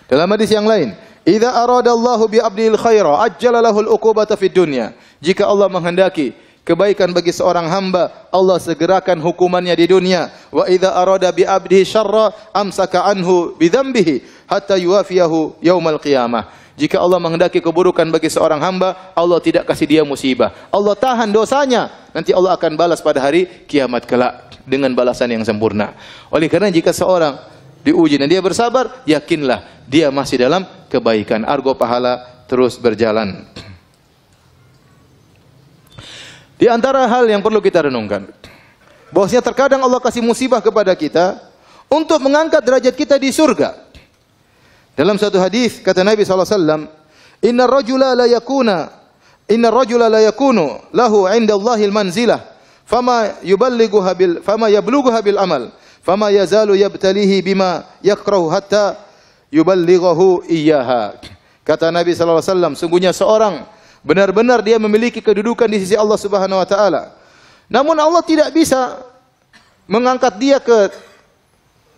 Dalam hadis yang lain, idza aradallahu bi 'abdil khaira ajjala lahul uqubata fid dunya. Jika Allah menghendaki kebaikan bagi seorang hamba, Allah segerakan hukumannya di dunia. Wa idza arada bi 'abdihi syarra amsaka anhu bi dzambihi hatta yuwafiyahu yaumal qiyamah. Jika Allah menghendaki keburukan bagi seorang hamba, Allah tidak kasih dia musibah. Allah tahan dosanya, nanti Allah akan balas pada hari kiamat kelak dengan balasan yang sempurna. Oleh karena jika seorang diuji dan dia bersabar, yakinlah dia masih dalam kebaikan. Argo pahala terus berjalan. Di antara hal yang perlu kita renungkan, bahwasanya terkadang Allah kasih musibah kepada kita untuk mengangkat derajat kita di surga. Dalam satu hadis kata Nabi SAW, Inna rajula la yakunu lahu 'inda Allahil manzilah fama yablughuha bil amal fama yazalu yabtalihi bima yakrahu hatta yuballighahu iyyaha." Kata Nabi SAW, sungguhnya seorang benar-benar dia memiliki kedudukan di sisi Allah Subhanahu wa taala. Namun Allah tidak bisa mengangkat dia ke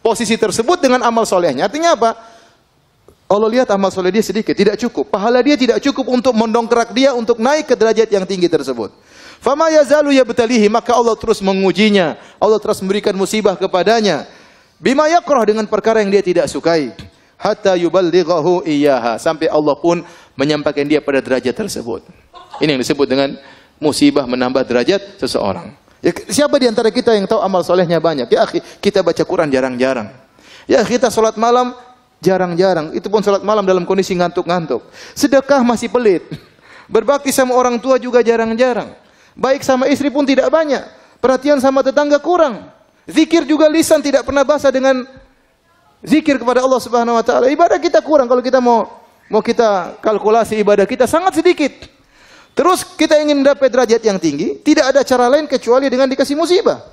posisi tersebut dengan amal solehnya. Artinya apa? Allah lihat amal soleh dia sedikit, tidak cukup. Pahala dia tidak cukup untuk mendongkrak dia untuk naik ke derajat yang tinggi tersebut. Fama yazalu yabtalihi, maka Allah terus mengujinya. Allah terus memberikan musibah kepadanya. Bima yakrah, dengan perkara yang dia tidak sukai. Hatta yuballighahu iyyaha, sampai Allah pun menyampaikan dia pada derajat tersebut. Ini yang disebut dengan musibah menambah derajat seseorang. Ya, siapa di antara kita yang tahu amal solehnya banyak? Ya akhi, kita baca Quran jarang-jarang. Ya, kita salat malam jarang-jarang. Itu pun salat malam dalam kondisi ngantuk-ngantuk. Sedekah masih pelit. Berbakti sama orang tua juga jarang-jarang. Baik sama istri pun tidak banyak. Perhatian sama tetangga kurang. Zikir juga lisan tidak pernah basah dengan zikir kepada Allah Subhanahu wa taala. Ibadah kita kurang. Kalau kita mau kita kalkulasi ibadah kita sangat sedikit. Terus kita ingin mendapat derajat yang tinggi, tidak ada cara lain kecuali dengan dikasih musibah.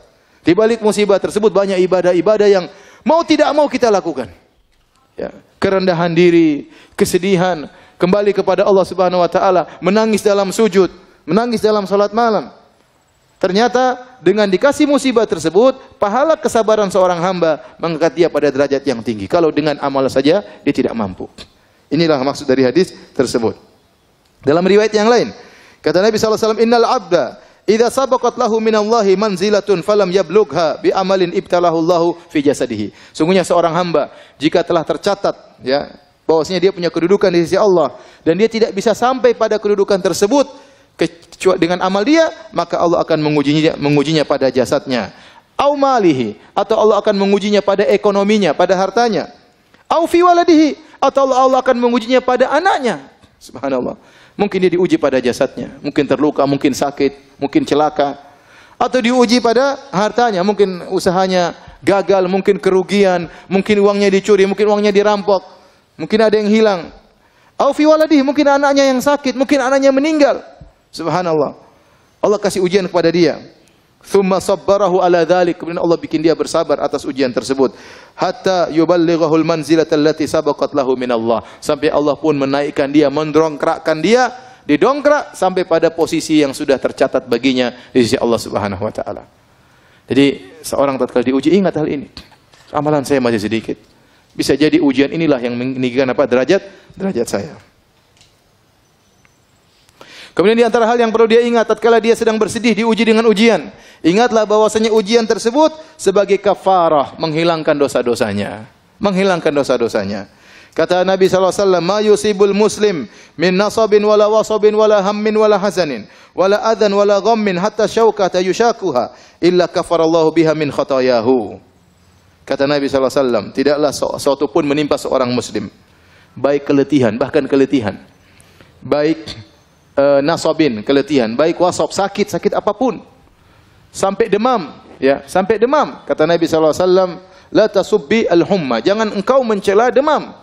Di balik musibah tersebut banyak ibadah-ibadah yang mau tidak mau kita lakukan. Ya, kerendahan diri, kesedihan, kembali kepada Allah Subhanahu wa taala, menangis dalam sujud, menangis dalam salat malam. Ternyata dengan dikasih musibah tersebut, pahala kesabaran seorang hamba mengangkat dia pada derajat yang tinggi. Kalau dengan amal saja dia tidak mampu. Inilah maksud dari hadis tersebut. Dalam riwayat yang lain, kata Nabi sallallahu alaihi wasallam, "Innal 'abda idza sabaqat lahu minallahi manzilatun falam yablugha bi amalin ibtalahu Allahu fi jasadihi." Sungguhnya seorang hamba jika telah tercatat ya bahwasanya dia punya kedudukan di sisi Allah dan dia tidak bisa sampai pada kedudukan tersebut kecuali dengan amal dia, maka Allah akan mengujinya pada jasadnya. Au malihi, atau Allah akan mengujinya pada ekonominya, pada hartanya. Au fi waladihi, atau Allah akan mengujinya pada anaknya. Subhanallah. Mungkin dia diuji pada jasadnya, mungkin terluka, mungkin sakit, mungkin celaka, atau diuji pada hartanya, mungkin usahanya gagal, mungkin kerugian, mungkin uangnya dicuri, mungkin uangnya dirampok, mungkin ada yang hilang. Au fi waladih, mungkin anaknya yang sakit, mungkin anaknya meninggal. Subhanallah. Allah kasih ujian kepada dia. Tsumma sabbarahu ala dzalik, kemudian Allah bikin dia bersabar atas ujian tersebut. Hatta yuballighahul manzilata allati sabaqat lahu min Allah. Sampai Allah pun menaikkan dia, mendongkrakkan dia, didongkrak sampai pada posisi yang sudah tercatat baginya di sisi Allah Subhanahu wa taala. Jadi seorang tatkala diuji ingat hal ini. Amalan saya masih sedikit. Bisa jadi ujian inilah yang meninggikan derajat saya. Kemudian di antara hal yang perlu dia ingat tatkala dia sedang bersedih diuji dengan ujian, ingatlah bahwasanya ujian tersebut sebagai kafarah, menghilangkan dosa-dosanya. Menghilangkan dosa-dosanya. Kata Nabi SAW, "Ma yusibul muslim min nasabin wala wasabin wala hammin wala hazanin wala adhan wala ghammin hatta syaukata yushakuha illa kafarallahu biha min khatayahu." Kata Nabi SAW, tidaklah suatu pun menimpa seorang muslim, baik keletihan, bahkan keletihan, baik nasabin, keletihan, baik wasab, sakit apapun, sampai demam, ya, sampai demam. Kata Nabi SAW, la tasubbi al-humma, jangan engkau mencela demam.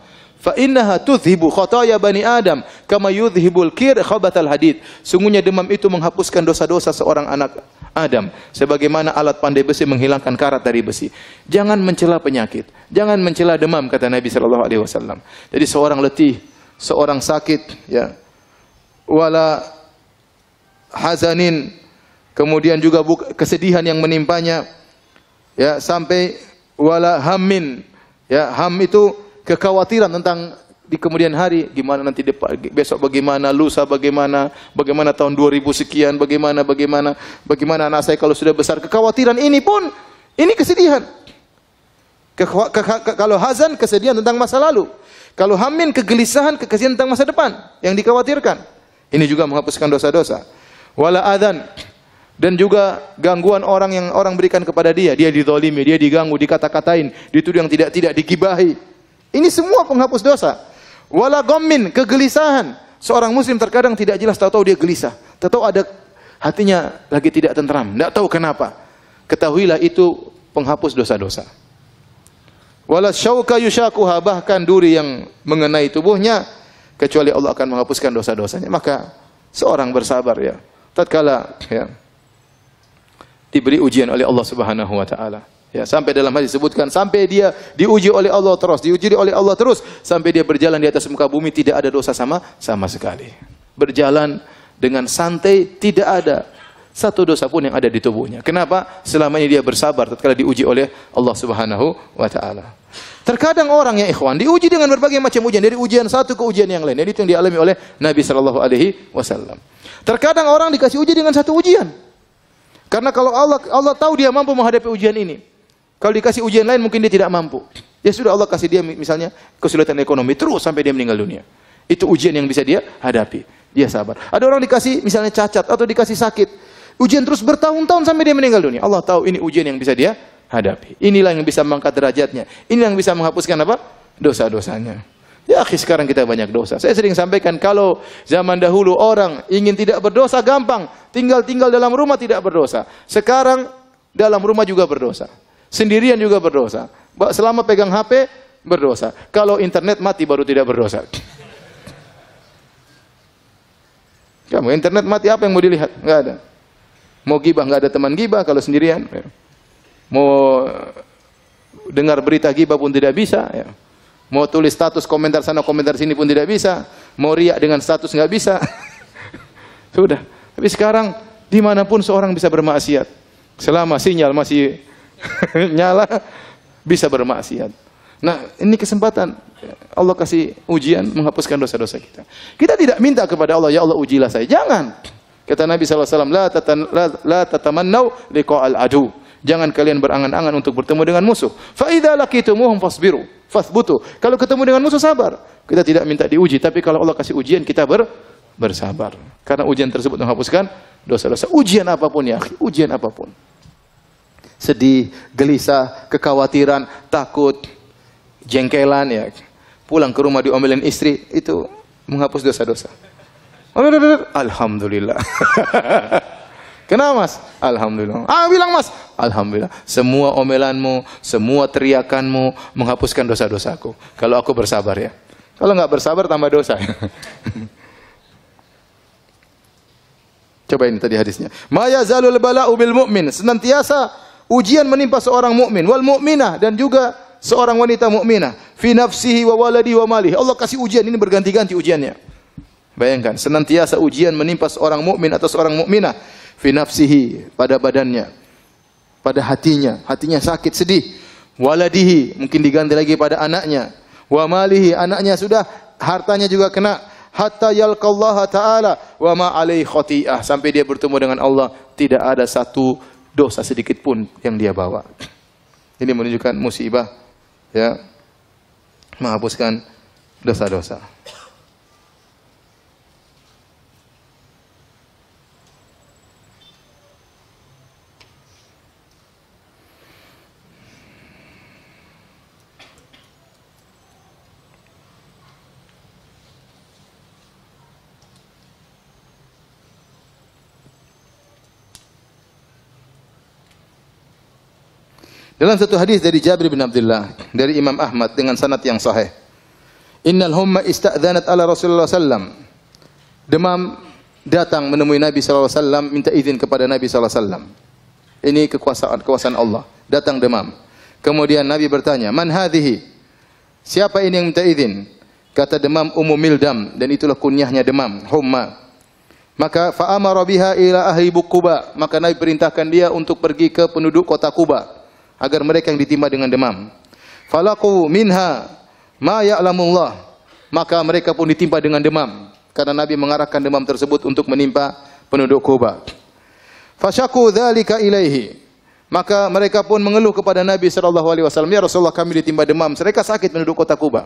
Fa innaha tudhibu khataya bani Adam kama yudhibul kir khabatal hadid. Sungguhnya demam itu menghapuskan dosa-dosa seorang anak Adam sebagaimana alat pandai besi menghilangkan karat dari besi. Jangan mencela penyakit, jangan mencela demam, kata Nabi sallallahu alaihi wasallam. Jadi seorang letih, seorang sakit, ya, wala hazanin, kemudian juga kesedihan yang menimpanya, ya, sampai wala hammin, ya, ham itu kekhawatiran tentang di kemudian hari, gimana nanti besok, bagaimana lusa, bagaimana tahun 2000 sekian, bagaimana anak saya kalau sudah besar. Kekhawatiran ini pun ini kesedihan. Kalau hazan, kesedihan tentang masa lalu. Kalau hammin, kegelisahan, kesedihan tentang masa depan yang dikhawatirkan. Ini juga menghapuskan dosa-dosa. Wala adzan, dan juga gangguan orang yang orang berikan kepada dia. Dia dizalimi, dia diganggu, dikata-katain, dituduh yang tidak digibahi. Ini semua penghapus dosa. Wala ghammin, kegelisahan. Seorang muslim terkadang tidak jelas, tahu-tahu dia gelisah. Tahu-tahu ada hatinya lagi tidak tentram, tidak tahu kenapa. Ketahuilah itu penghapus dosa-dosa. Wala syauka yushakuha, bahkan duri yang mengenai tubuhnya, kecuali Allah akan menghapuskan dosa-dosanya. Maka seorang bersabar, ya, tatkala, ya, diberi ujian oleh Allah Subhanahu wa taala. Ya, sampai dalam hadis disebutkan sampai dia diuji oleh Allah terus, sampai dia berjalan di atas muka bumi tidak ada dosa sama sekali. Berjalan dengan santai, tidak ada satu dosa pun yang ada di tubuhnya. Kenapa? Selama ini dia bersabar tatkala diuji oleh Allah Subhanahu wa taala. Terkadang orang, ya ikhwan, diuji dengan berbagai macam ujian, dari ujian satu ke ujian yang lain. Jadi itu yang dialami oleh Nabi sallallahu alaihi wasallam. Terkadang orang dikasih uji dengan satu ujian. Karena kalau Allah tahu dia mampu menghadapi ujian ini. Kalau dikasih ujian lain mungkin dia tidak mampu. Ya sudah, Allah kasih dia misalnya kesulitan ekonomi terus sampai dia meninggal dunia. Itu ujian yang bisa dia hadapi. Dia sabar. Ada orang dikasih misalnya cacat atau dikasih sakit. Ujian terus bertahun-tahun sampai dia meninggal dunia. Allah tahu ini ujian yang bisa dia hadapi. Inilah yang bisa mengangkat derajatnya. Inilah yang bisa menghapuskan apa? Dosa-dosanya. Ya akhi, sekarang kita banyak dosa. Saya sering sampaikan kalau zaman dahulu orang ingin tidak berdosa gampang. Tinggal dalam rumah tidak berdosa. Sekarang dalam rumah juga berdosa. Sendirian juga berdosa. Selama pegang HP berdosa. Kalau internet mati baru tidak berdosa. Kamu internet mati apa yang mau dilihat? Enggak ada. Mau gibah enggak ada teman gibah kalau sendirian. Mau dengar berita gibah pun tidak bisa. Mau tulis status komentar sana komentar sini pun tidak bisa. Mau riak dengan status enggak bisa. Sudah. Tapi sekarang dimanapun seorang bisa bermaksiat. Selama sinyal masih nyala bisa bermaksiat. Nah, ini kesempatan Allah kasih ujian menghapuskan dosa-dosa kita. Kita tidak minta kepada Allah, ya Allah ujilah saya. Jangan. Kata Nabi SAW, la tatamannau liqa'al adu. Jangan kalian berangan-angan untuk bertemu dengan musuh. Fa idza laqitumuhum fasbiru, fathbutu. Kalau ketemu dengan musuh sabar. Kita tidak minta diuji, tapi kalau Allah kasih ujian kita bersabar. Karena ujian tersebut menghapuskan dosa-dosa. Ujian apapun ya, ujian apapun. Sedih, gelisah, kekhawatiran, takut, jengkelan, ya, pulang ke rumah diomelin istri, itu menghapus dosa-dosa. Alhamdulillah. Kenapa Mas? Alhamdulillah. Bilang Mas, alhamdulillah. Semua omelanmu, semua teriakanmu menghapuskan dosa-dosaku. Kalau aku bersabar ya. Kalau nggak bersabar tambah dosa. Coba ini tadi hadisnya. Ma yazalul bala'u bil mu'min. Senantiasa ujian menimpa seorang mukmin, wal mu'minah, dan juga seorang wanita mukminah, fi nafsihi wa waladi wa malihi. Allah kasih ujian ini berganti-ganti ujiannya. Bayangkan, senantiasa ujian menimpa seorang mukmin atau seorang mukminah, fi nafsihi, pada badannya, pada hatinya sakit, sedih. Waladihi, mungkin diganti lagi pada anaknya. Wa malihi, anaknya sudah, hartanya juga kena. Hatta yalqallaha ta'ala wa ma alaihi khati'ah, sampai dia bertemu dengan Allah, tidak ada satu dosa sedikit pun yang dia bawa. Ini menunjukkan musibah, ya, menghapuskan dosa-dosa. Dalam satu hadis dari Jabir bin Abdullah dari Imam Ahmad dengan sanad yang sahih. Innal humma ista'dzanat ala Rasulullah sallam. Demam datang menemui Nabi sallallahu alaihi wasallam, minta izin kepada Nabi sallallahu alaihi wasallam. Ini kekuasaan Allah. Datang demam. Kemudian Nabi bertanya, "Man hadhihi?" Siapa ini yang minta izin? Kata demam Ummu Mildam, dan itulah kunyahnya demam, humma. Maka fa amara biha ila ahli Quba. Maka Nabi perintahkan dia untuk pergi ke penduduk kota Quba, agar mereka yang ditimpa dengan demam. Falaqu minha ma ya'lamullah. Maka mereka pun ditimpa dengan demam, karena Nabi mengarahkan demam tersebut untuk menimpa penduduk Quba. Fasyaku dzalika ilaihi. Maka mereka pun mengeluh kepada Nabi sallallahu alaihi wasallam, "Ya Rasulullah, kami ditimpa demam." Mereka sakit penduduk kota Quba.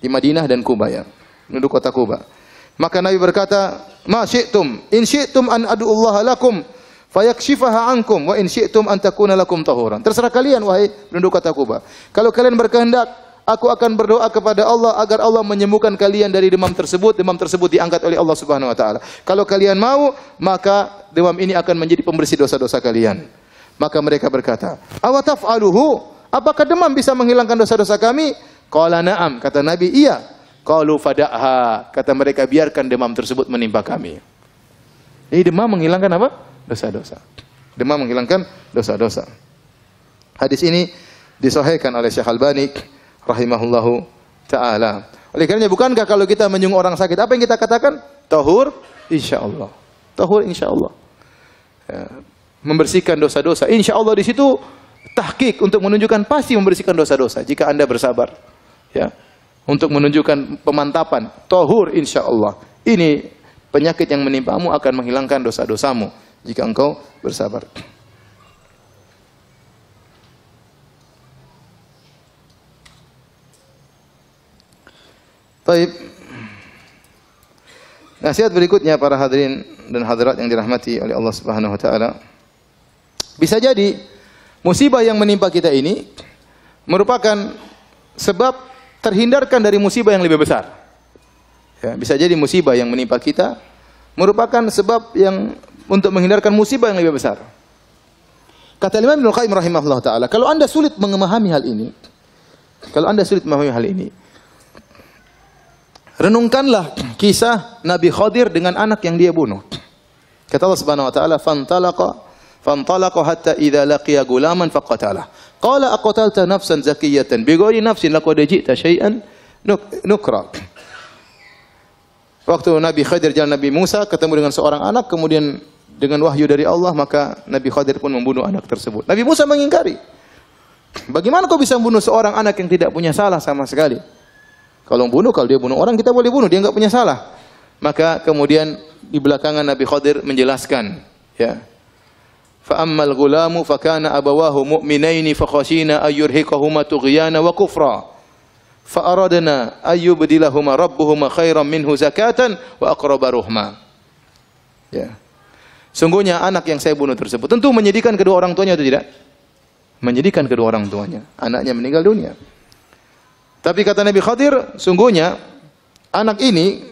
Di Madinah dan Quba, ya. Penduduk kota Quba. Maka Nabi berkata, "Ma syi'tum, in syi'tum an ad'ullaha lakum fayakshifaha ankum wa in syi'tum an takuna lakum tahuran." Terserah kalian wahai penduduk kota Quba. Kalau kalian berkehendak, aku akan berdoa kepada Allah agar Allah menyembuhkan kalian dari demam tersebut. Demam tersebut diangkat oleh Allah Subhanahu wa taala. Kalau kalian mau, maka demam ini akan menjadi pembersih dosa-dosa kalian. Maka mereka berkata, "Awa taf'aluhu?" Apakah demam bisa menghilangkan dosa-dosa kami? Qala na'am, kata Nabi, iya. Qalu fada'ha, kata mereka, biarkan demam tersebut menimpa kami. Jadi demam menghilangkan apa? Dosa-dosa. Demam menghilangkan dosa-dosa. Hadis ini disahihkan oleh Syekh Albani rahimahullahu taala. Oleh karenanya, bukankah kalau kita menyungguh orang sakit, apa yang kita katakan? Tahur insyaallah. Tahur insyaallah. Ya, membersihkan dosa-dosa. Insyaallah di situ tahqiq untuk menunjukkan pasti membersihkan dosa-dosa jika Anda bersabar. Ya. Untuk menunjukkan pemantapan, tahur insyaallah. Ini penyakit yang menimpamu akan menghilangkan dosa-dosamu jika engkau bersabar. Baik. Nasihat berikutnya para hadirin dan hadirat yang dirahmati oleh Allah Subhanahu wa taala. Bisa jadi musibah yang menimpa kita ini merupakan sebab terhindarkan dari musibah yang lebih besar. Ya, bisa jadi musibah yang menimpa kita merupakan sebab yang untuk menghindarkan musibah yang lebih besar. Kata Imam Ibnu Qayyim rahimahullah taala, kalau Anda sulit memahami hal ini, renungkanlah kisah Nabi Khadir dengan anak yang dia bunuh. Kata Allah Subhanahu wa taala, "Fantalaqa hatta idza laqiya gulaman faqatalah. Qala aqatalta nafsan zakiyatan bighairi nafsin laqad ji'ta syai'an nukra." Waktu Nabi Khadir jalan Nabi Musa ketemu dengan seorang anak, kemudian dengan wahyu dari Allah, maka Nabi Khadir pun membunuh anak tersebut. Nabi Musa mengingkari. Bagaimana kau bisa membunuh seorang anak yang tidak punya salah sama sekali? Kalau dia bunuh orang, kita boleh bunuh, dia enggak punya salah. Maka kemudian di belakangan Nabi Khadir menjelaskan, ya. Fa ammal ghulamu fa kana abawahu mu'minaini fa khashina ayyurhiqahuma tughyana wa kufra. Fa aradna ayyubdilahuma rabbuhuma khairan minhu zakatan wa aqraba ruhma. Ya. Sungguhnya anak yang saya bunuh tersebut tentu menyedihkan kedua orang tuanya atau tidak? Menyedihkan kedua orang tuanya. Anaknya meninggal dunia. Tapi kata Nabi Khadir, sungguhnya anak ini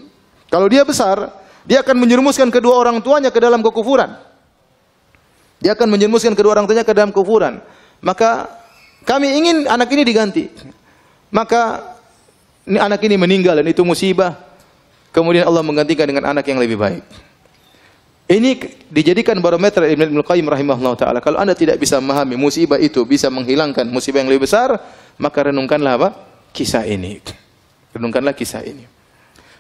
Kalau dia besar, dia akan menjerumuskan kedua orang tuanya ke dalam kekufuran. Dia akan menjerumuskan kedua orang tuanya ke dalam kekufuran. Maka kami ingin anak ini diganti. Maka anak ini meninggal dan itu musibah. Kemudian Allah menggantikan dengan anak yang lebih baik. Ini dijadikan barometer Ibnu Qayyim rahimahullah ta'ala. Kalau Anda tidak bisa memahami musibah itu bisa menghilangkan musibah yang lebih besar, maka renungkanlah apa? Kisah ini. Renungkanlah kisah ini.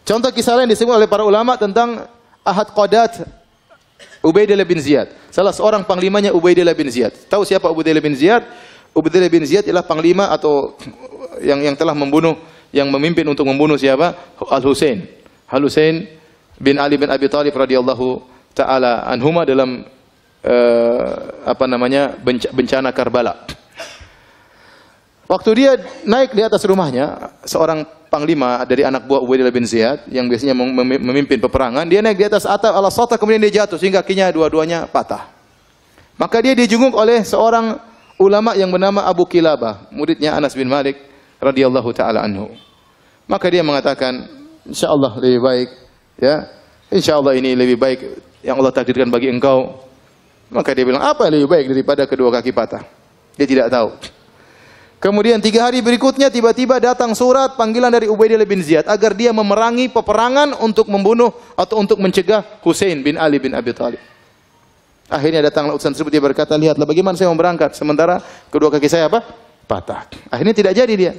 Contoh kisah lain disebut oleh para ulama tentang Ahad Qadat Ubaidillah bin Ziyad. Salah seorang panglimanya Ubaidillah bin Ziyad. Tahu siapa Ubaidillah bin Ziyad? Ubaidillah bin Ziyad ialah panglima atau yang telah membunuh, yang memimpin untuk membunuh siapa? Al-Husain. Al-Husain bin Ali bin Abi Thalib radhiyallahu ta'ala anhuma dalam bencana Karbala. Waktu dia naik di atas rumahnya, seorang panglima dari anak buah Ubaidillah bin Ziyad yang biasanya memimpin peperangan, dia naik di atas atap al-Sata, kemudian dia jatuh sehingga kakinya dua-duanya patah. Maka dia dijunguk oleh seorang ulama yang bernama Abu Kilabah, muridnya Anas bin Malik radhiyallahu ta'ala anhu. Maka dia mengatakan, insyaallah lebih baik, ya, insyaallah ini lebih baik yang Allah takdirkan bagi engkau. Maka dia bilang, apa yang lebih baik daripada kedua kaki patah? Dia tidak tahu. Kemudian 3 hari berikutnya tiba-tiba datang surat panggilan dari Ubaidillah bin Ziyad agar dia memerangi peperangan untuk membunuh atau untuk mencegah Husain bin Ali bin Abi Thalib. Akhirnya datanglah utusan tersebut, dia berkata, lihatlah bagaimana saya mau berangkat sementara kedua kaki saya apa? Patah. Akhirnya tidak jadi dia.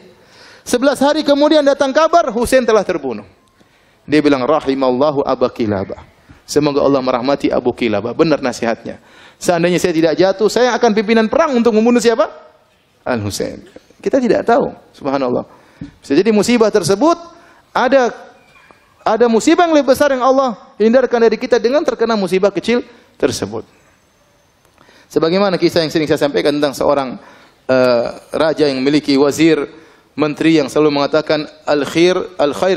11 hari kemudian datang kabar Husain telah terbunuh. Dia bilang, rahimallahu Aba Kilabah. Semoga Allah merahmati Abu Kilabah. Benar nasihatnya. Seandainya saya tidak jatuh, saya akan pimpinan perang untuk membunuh siapa? Al-Husain. Kita tidak tahu, subhanallah. Bisa jadi musibah tersebut ada musibah yang lebih besar yang Allah hindarkan dari kita dengan terkena musibah kecil tersebut. Sebagaimana kisah yang sering saya sampaikan tentang seorang raja yang memiliki wazir, menteri yang selalu mengatakan al-khair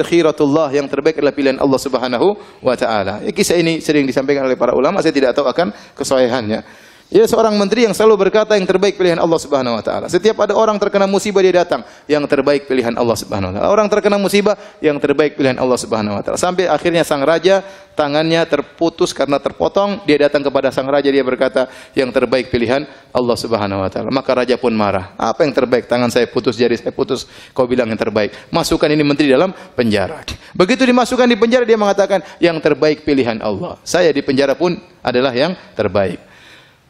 khiratullah, yang terbaik adalah pilihan Allah Subhanahu wa taala. Kisah ini sering disampaikan oleh para ulama, saya tidak tahu akan kesahihannya. Ia seorang menteri yang selalu berkata yang terbaik pilihan Allah Subhanahu wa taala. Setiap ada orang terkena musibah dia datang, yang terbaik pilihan Allah Subhanahu wa taala. Orang terkena musibah, yang terbaik pilihan Allah Subhanahu wa taala. Sampai akhirnya sang raja tangannya terputus karena terpotong, dia datang kepada sang raja, dia berkata, yang terbaik pilihan Allah Subhanahu wa taala. Maka raja pun marah. Apa yang terbaik? Tangan saya putus, jari saya putus, kau bilang yang terbaik. Masukkan ini menteri dalam penjara. Begitu dimasukkan di penjara, dia mengatakan, yang terbaik pilihan Allah. Saya di penjara pun adalah yang terbaik.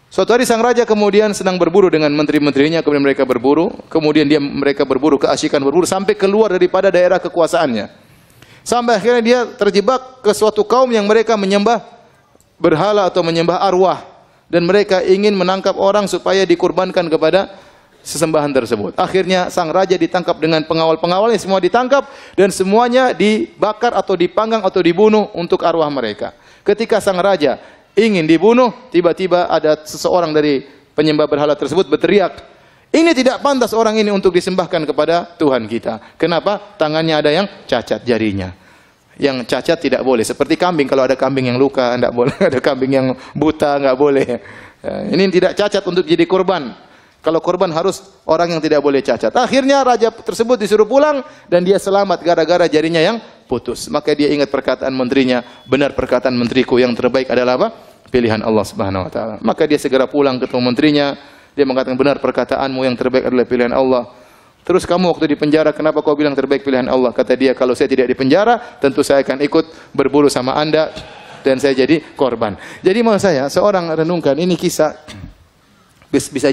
Suatu hari sang raja kemudian sedang berburu dengan menteri-menterinya, kemudian mereka berburu, kemudian mereka berburu, keasyikan berburu sampai keluar daripada daerah kekuasaannya. Sampai akhirnya dia terjebak ke suatu kaum yang mereka menyembah berhala atau menyembah arwah, dan mereka ingin menangkap orang supaya dikurbankan kepada sesembahan tersebut. Akhirnya sang raja ditangkap dengan pengawal-pengawalnya, semua ditangkap dan semuanya dibakar atau dipanggang atau dibunuh untuk arwah mereka. Ketika sang raja ingin dibunuh, tiba-tiba ada seseorang dari penyembah berhala tersebut berteriak, ini tidak pantas orang ini untuk disembahkan kepada Tuhan kita. Kenapa? Tangannya ada yang cacat jarinya. Yang cacat tidak boleh. Seperti kambing, kalau ada kambing yang luka, tidak boleh. Ada kambing yang buta, nggak boleh. Ini tidak cacat untuk jadi korban. Kalau korban harus orang yang tidak boleh cacat. Akhirnya raja tersebut disuruh pulang dan dia selamat gara-gara jarinya yang putus. Maka dia ingat perkataan menterinya, benar perkataan menteriku, yang terbaik adalah apa? Pilihan Allah Subhanahu wa taala. Maka dia segera pulang ketemu menterinya, dia mengatakan, benar perkataanmu, yang terbaik adalah pilihan Allah. Terus kamu waktu di penjara, kenapa kau bilang terbaik pilihan Allah? Kata dia, kalau saya tidak di penjara, tentu saya akan ikut berburu sama Anda dan saya jadi korban. Jadi mau saya seorang renungkan ini kisah, bisa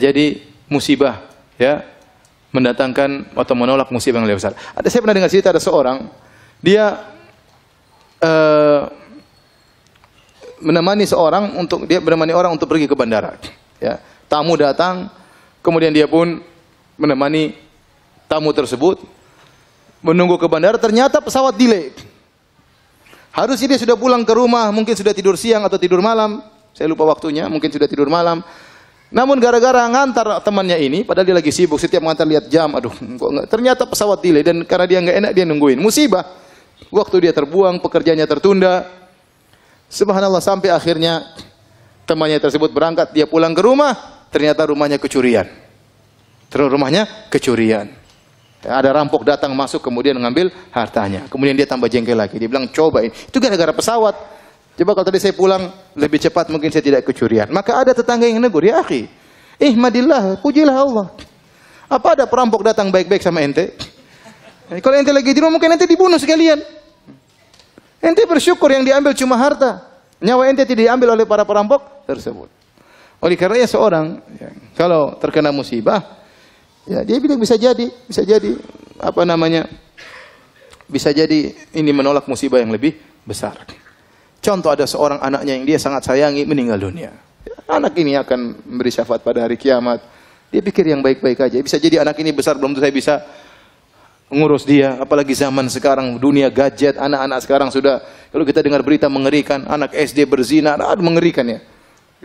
jadi musibah, ya, mendatangkan atau menolak musibah yang lebih besar. Saya pernah dengar cerita ada seorang, dia menemani orang untuk pergi ke bandara. Ya, tamu datang, kemudian dia pun menemani tamu tersebut menunggu ke bandara. Ternyata pesawat delay. Harusnya dia sudah pulang ke rumah, mungkin sudah tidur siang atau tidur malam. Saya lupa waktunya, mungkin sudah tidur malam. Namun gara-gara ngantar temannya ini, padahal dia lagi sibuk, setiap ngantar lihat jam, aduh, ternyata pesawat delay, dan karena dia nggak enak dia nungguin. Musibah. Waktu dia terbuang, pekerjaannya tertunda. Subhanallah, sampai akhirnya temannya tersebut berangkat, dia pulang ke rumah, ternyata rumahnya kecurian. Ada rampok datang masuk kemudian mengambil hartanya. Kemudian dia tambah jengkel lagi. Dia bilang coba ini. Itu gara-gara pesawat. Coba kalau tadi saya pulang lebih cepat mungkin saya tidak kecurian. Maka ada tetangga yang negur, ya akhi, ihmadillah, pujilah Allah. Apa ada perampok datang baik-baik sama ente? Kalau ente lagi di rumah mungkin ente dibunuh sekalian. Ente bersyukur yang diambil cuma harta. Nyawa ente tidak diambil oleh para perampok tersebut. Oleh karenanya seorang kalau terkena musibah, ya dia bilang bisa jadi apa namanya? Bisa jadi ini menolak musibah yang lebih besar. Contoh ada seorang anaknya yang dia sangat sayangi meninggal dunia. Anak ini akan memberi syafaat pada hari kiamat. Dia pikir yang baik-baik aja. Bisa jadi anak ini besar belum tentu saya bisa ngurus dia. Apalagi zaman sekarang dunia gadget, anak-anak sekarang sudah kalau kita dengar berita mengerikan, anak SD berzina, mengerikan ya.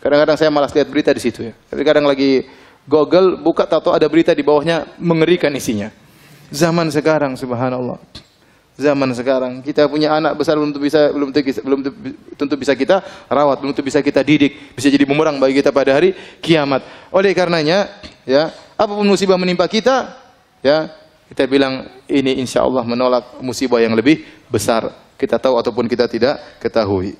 Kadang-kadang saya malas lihat berita di situ ya. Tapi kadang lagi Google buka tahu ada berita di bawahnya mengerikan isinya. Zaman sekarang subhanallah. Zaman sekarang kita punya anak besar belum tentu bisa kita rawat, belum tentu bisa kita didik, bisa jadi bumerang bagi kita pada hari kiamat. Oleh karenanya, ya, apapun musibah menimpa kita, ya, kita bilang ini insya Allah menolak musibah yang lebih besar. Kita tahu ataupun kita tidak ketahui.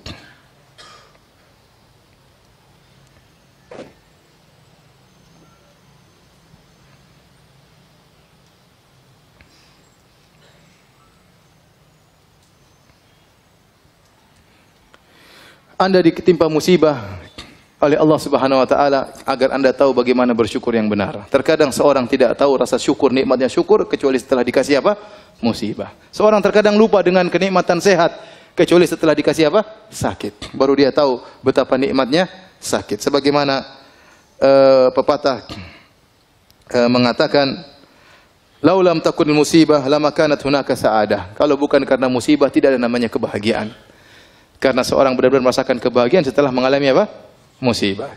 Anda ditimpa musibah oleh Allah Subhanahu wa taala agar Anda tahu bagaimana bersyukur yang benar. Terkadang seorang tidak tahu rasa syukur, nikmatnya syukur kecuali setelah dikasih apa? Musibah. Seorang terkadang lupa dengan kenikmatan sehat kecuali setelah dikasih apa? Sakit. Baru dia tahu betapa nikmatnya sakit. Sebagaimana pepatah mengatakan, "Laulam takunil musibah lama kanat hunaka sa'adah." Kalau bukan karena musibah tidak ada namanya kebahagiaan. Karena seorang benar-benar merasakan kebahagiaan setelah mengalami apa? Musibah.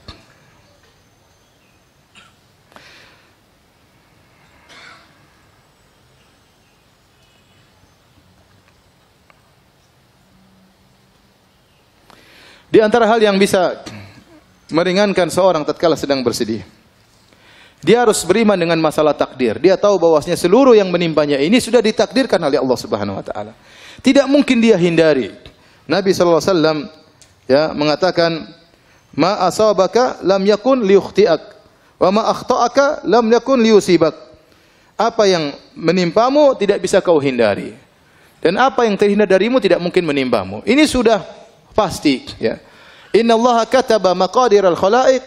Di antara hal yang bisa meringankan seorang tatkala sedang bersedih, dia harus beriman dengan masalah takdir. Dia tahu bahwasanya seluruh yang menimpanya ini sudah ditakdirkan oleh Allah Subhanahu wa taala. Tidak mungkin dia hindari. Nabi SAW ya, mengatakan, "Ma asabaka lam yakun liyukhti'ak, wa ma akhta'aka lam yakun liyusibak." Apa yang menimpamu tidak bisa kau hindari. Dan apa yang terhindar darimu tidak mungkin menimpamu. Ini sudah pasti. Ya. Inna Allah kataba maqadir al-khalaiq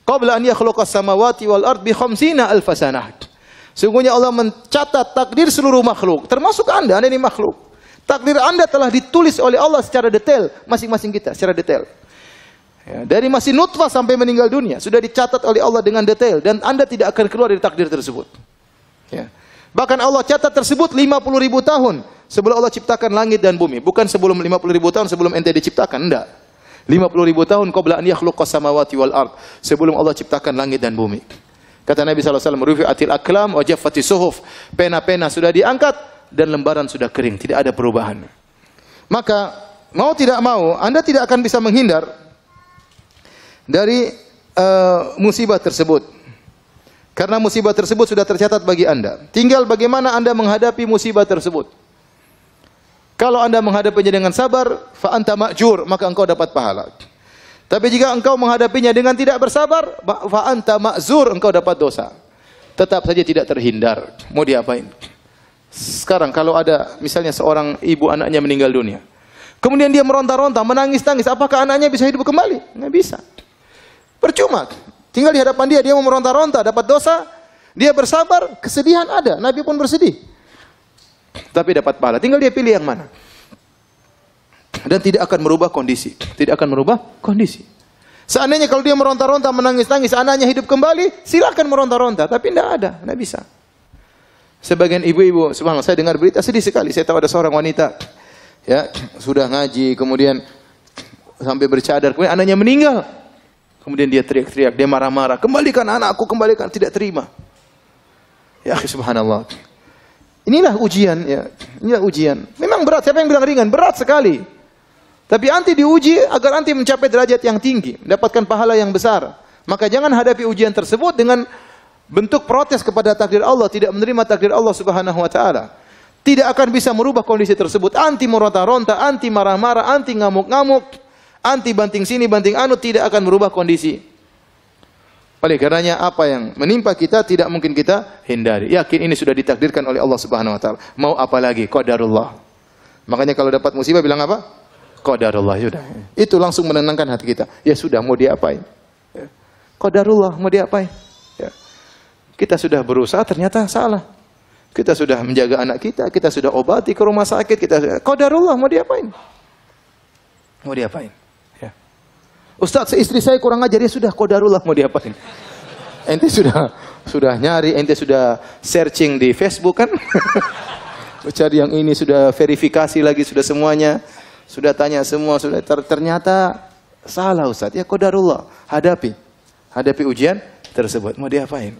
qabla an yakhluqas samawati wal ard bi 50,000 sanah. Sungguhnya Allah mencatat takdir seluruh makhluk, termasuk Anda ini makhluk. Takdir Anda telah ditulis oleh Allah secara detail, masing-masing kita secara detail. Ya, dari masih nutfah sampai meninggal dunia sudah dicatat oleh Allah dengan detail dan Anda tidak akan keluar dari takdir tersebut. Ya. Bahkan Allah catat tersebut 50.000 tahun sebelum Allah ciptakan langit dan bumi, bukan sebelum 50.000 tahun sebelum ente diciptakan, enggak. 50.000 tahun qabla an yakhluqas samawati wal ard, sebelum Allah ciptakan langit dan bumi. Kata Nabi sallallahu alaihi wasallam, "Rufi'atil aqlam wa jaffatis suhuf." Pena-pena sudah diangkat dan lembaran sudah kering, tidak ada perubahan. Maka mau tidak mau Anda tidak akan bisa menghindar dari musibah tersebut. Karena musibah tersebut sudah tercatat bagi Anda. Tinggal bagaimana Anda menghadapi musibah tersebut. Kalau Anda menghadapinya dengan sabar, fa anta ma'jur, maka engkau dapat pahala. Tapi jika engkau menghadapinya dengan tidak bersabar, fa anta ma'zur, engkau dapat dosa. Tetap saja tidak terhindar. Mau diapain? Sekarang kalau ada misalnya seorang ibu anaknya meninggal dunia, kemudian dia meronta-ronta, menangis-tangis, apakah anaknya bisa hidup kembali? Nggak bisa. Percuma. Tinggal di hadapan dia mau meronta-ronta, dapat dosa. Dia bersabar, kesedihan ada. Nabi pun bersedih. Tapi dapat pahala. Tinggal dia pilih yang mana. Dan tidak akan merubah kondisi. Tidak akan merubah kondisi. Seandainya kalau dia meronta-ronta, menangis-tangis, anaknya hidup kembali, silakan meronta-ronta. Tapi tidak ada, tidak bisa. Sebagian ibu-ibu, subhanallah, saya dengar berita sedih sekali. Saya tahu ada seorang wanita, ya, sudah ngaji, kemudian sampai bercadar, kemudian anaknya meninggal. Kemudian dia teriak-teriak, dia marah-marah, "Kembalikan anakku, kembalikan." Tidak terima. Ya, subhanallah. Inilah ujian, ya. Inilah ujian. Memang berat. Siapa yang bilang ringan? Berat sekali. Tapi anti diuji agar anti mencapai derajat yang tinggi, mendapatkan pahala yang besar. Maka jangan hadapi ujian tersebut dengan bentuk protes kepada takdir Allah, tidak menerima takdir Allah Subhanahu wa taala, tidak akan bisa merubah kondisi tersebut. Anti meronta-ronta, anti marah-marah, anti ngamuk-ngamuk, anti banting sini banting anu, tidak akan merubah kondisi. Oleh karenanya apa yang menimpa kita tidak mungkin kita hindari. Yakin ini sudah ditakdirkan oleh Allah Subhanahu wa taala. Mau apa lagi? Qadarullah. Makanya kalau dapat musibah bilang apa? Qadarullah, sudah. Itu langsung menenangkan hati kita. Ya sudah, mau diapain? Ya. Qadarullah, mau diapain? Ya. Kita sudah berusaha, ternyata salah. Kita sudah menjaga anak kita sudah obati ke rumah sakit, qadarullah, mau diapain? Mau diapain? Ya. Ustaz, istri saya kurang ajar, ya sudah, qadarullah, mau diapain? Ente sudah nyari, ente sudah searching di Facebook kan? Cari yang ini, sudah verifikasi lagi, sudah semuanya. Sudah tanya semua, sudah ternyata salah Ustaz. Ya qadarullah, hadapi ujian tersebut. Mau diapain?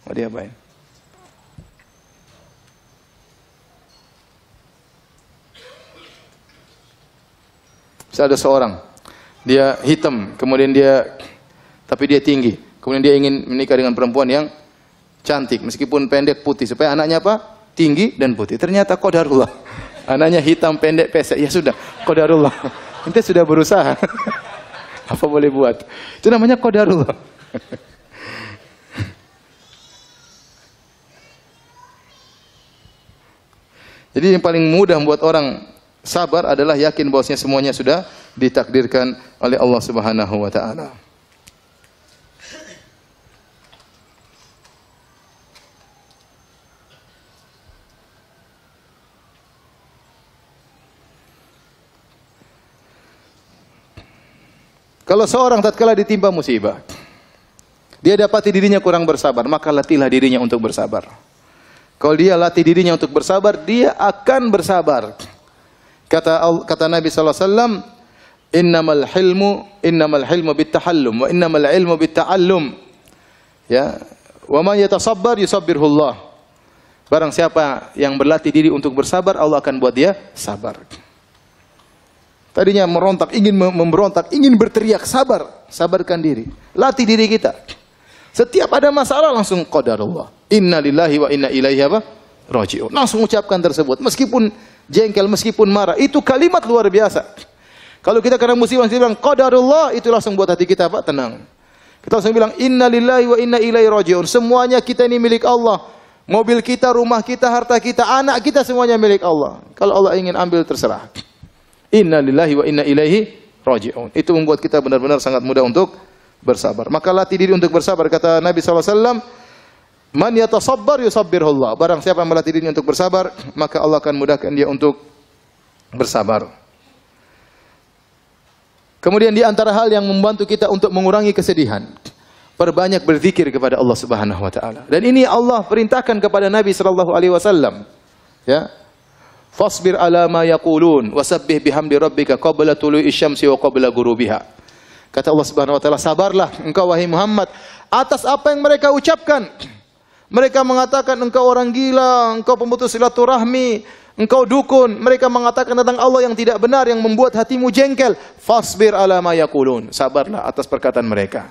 Mau diapain? Misalnya ada seorang, dia hitam, tapi dia tinggi. Kemudian dia ingin menikah dengan perempuan yang cantik, meskipun pendek putih, supaya anaknya apa? Tinggi dan putih. Ternyata qadarullah. Anaknya hitam, pendek, pesek. Ya sudah, qadarullah. Ente sudah berusaha. Apa boleh buat? Itu namanya qadarullah. Jadi yang paling mudah membuat orang sabar adalah yakin bahwasanya semuanya sudah ditakdirkan oleh Allah Subhanahu wa taala. Kalau seorang tatkala ditimpa musibah, dia dapati dirinya kurang bersabar, maka latihlah dirinya untuk bersabar. Kalau dia latih dirinya untuk bersabar, dia akan bersabar. Kata Nabi sallallahu alaihi wasallam, innamal hilmu bittahallum wa innamal ilmu bitta'allum. Ya, wa man yatasabbar yusabbirhullah. Barang siapa yang berlatih diri untuk bersabar, Allah akan buat dia sabar. Tadinya merontak, ingin memberontak, ingin berteriak, sabarkan diri. Latih diri kita. Setiap ada masalah langsung qadarullah. Inna lillahi wa inna ilaihi raji'un. Langsung ucapkan tersebut. Meskipun jengkel, meskipun marah, itu kalimat luar biasa. Kalau kita kena musibah, kita bilang qadarullah, itu langsung buat hati kita tenang. Kita langsung bilang inna lillahi wa inna ilaihi raji'un. Semuanya kita ini milik Allah. Mobil kita, rumah kita, harta kita, anak kita, semuanya milik Allah. Kalau Allah ingin ambil, terserah. Inna lillahi wa inna ilaihi raji'un. Itu membuat kita benar-benar sangat mudah untuk bersabar. Maka latih diri untuk bersabar. Kata Nabi SAW, man yatasabbar yusabbirhullah. Barang siapa yang melatih diri untuk bersabar, maka Allah akan mudahkan dia untuk bersabar. Kemudian di antara hal yang membantu kita untuk mengurangi kesedihan, perbanyak berzikir kepada Allah Subhanahu wa taala. Dan ini Allah perintahkan kepada Nabi sallallahu alaihi wasallam. Ya. Fasbir ala ma yaqulun wasabbih bihamdi rabbika qabla tulu'i syamsi wa qabla ghurubiha. Kata Allah Subhanahu wa taala, sabarlah engkau wahai Muhammad atas apa yang mereka ucapkan. Mereka mengatakan engkau orang gila, engkau pemutus silaturahmi, engkau dukun. Mereka mengatakan tentang Allah yang tidak benar, yang membuat hatimu jengkel. Fasbir ala ma yaqulun. Sabarlah atas perkataan mereka.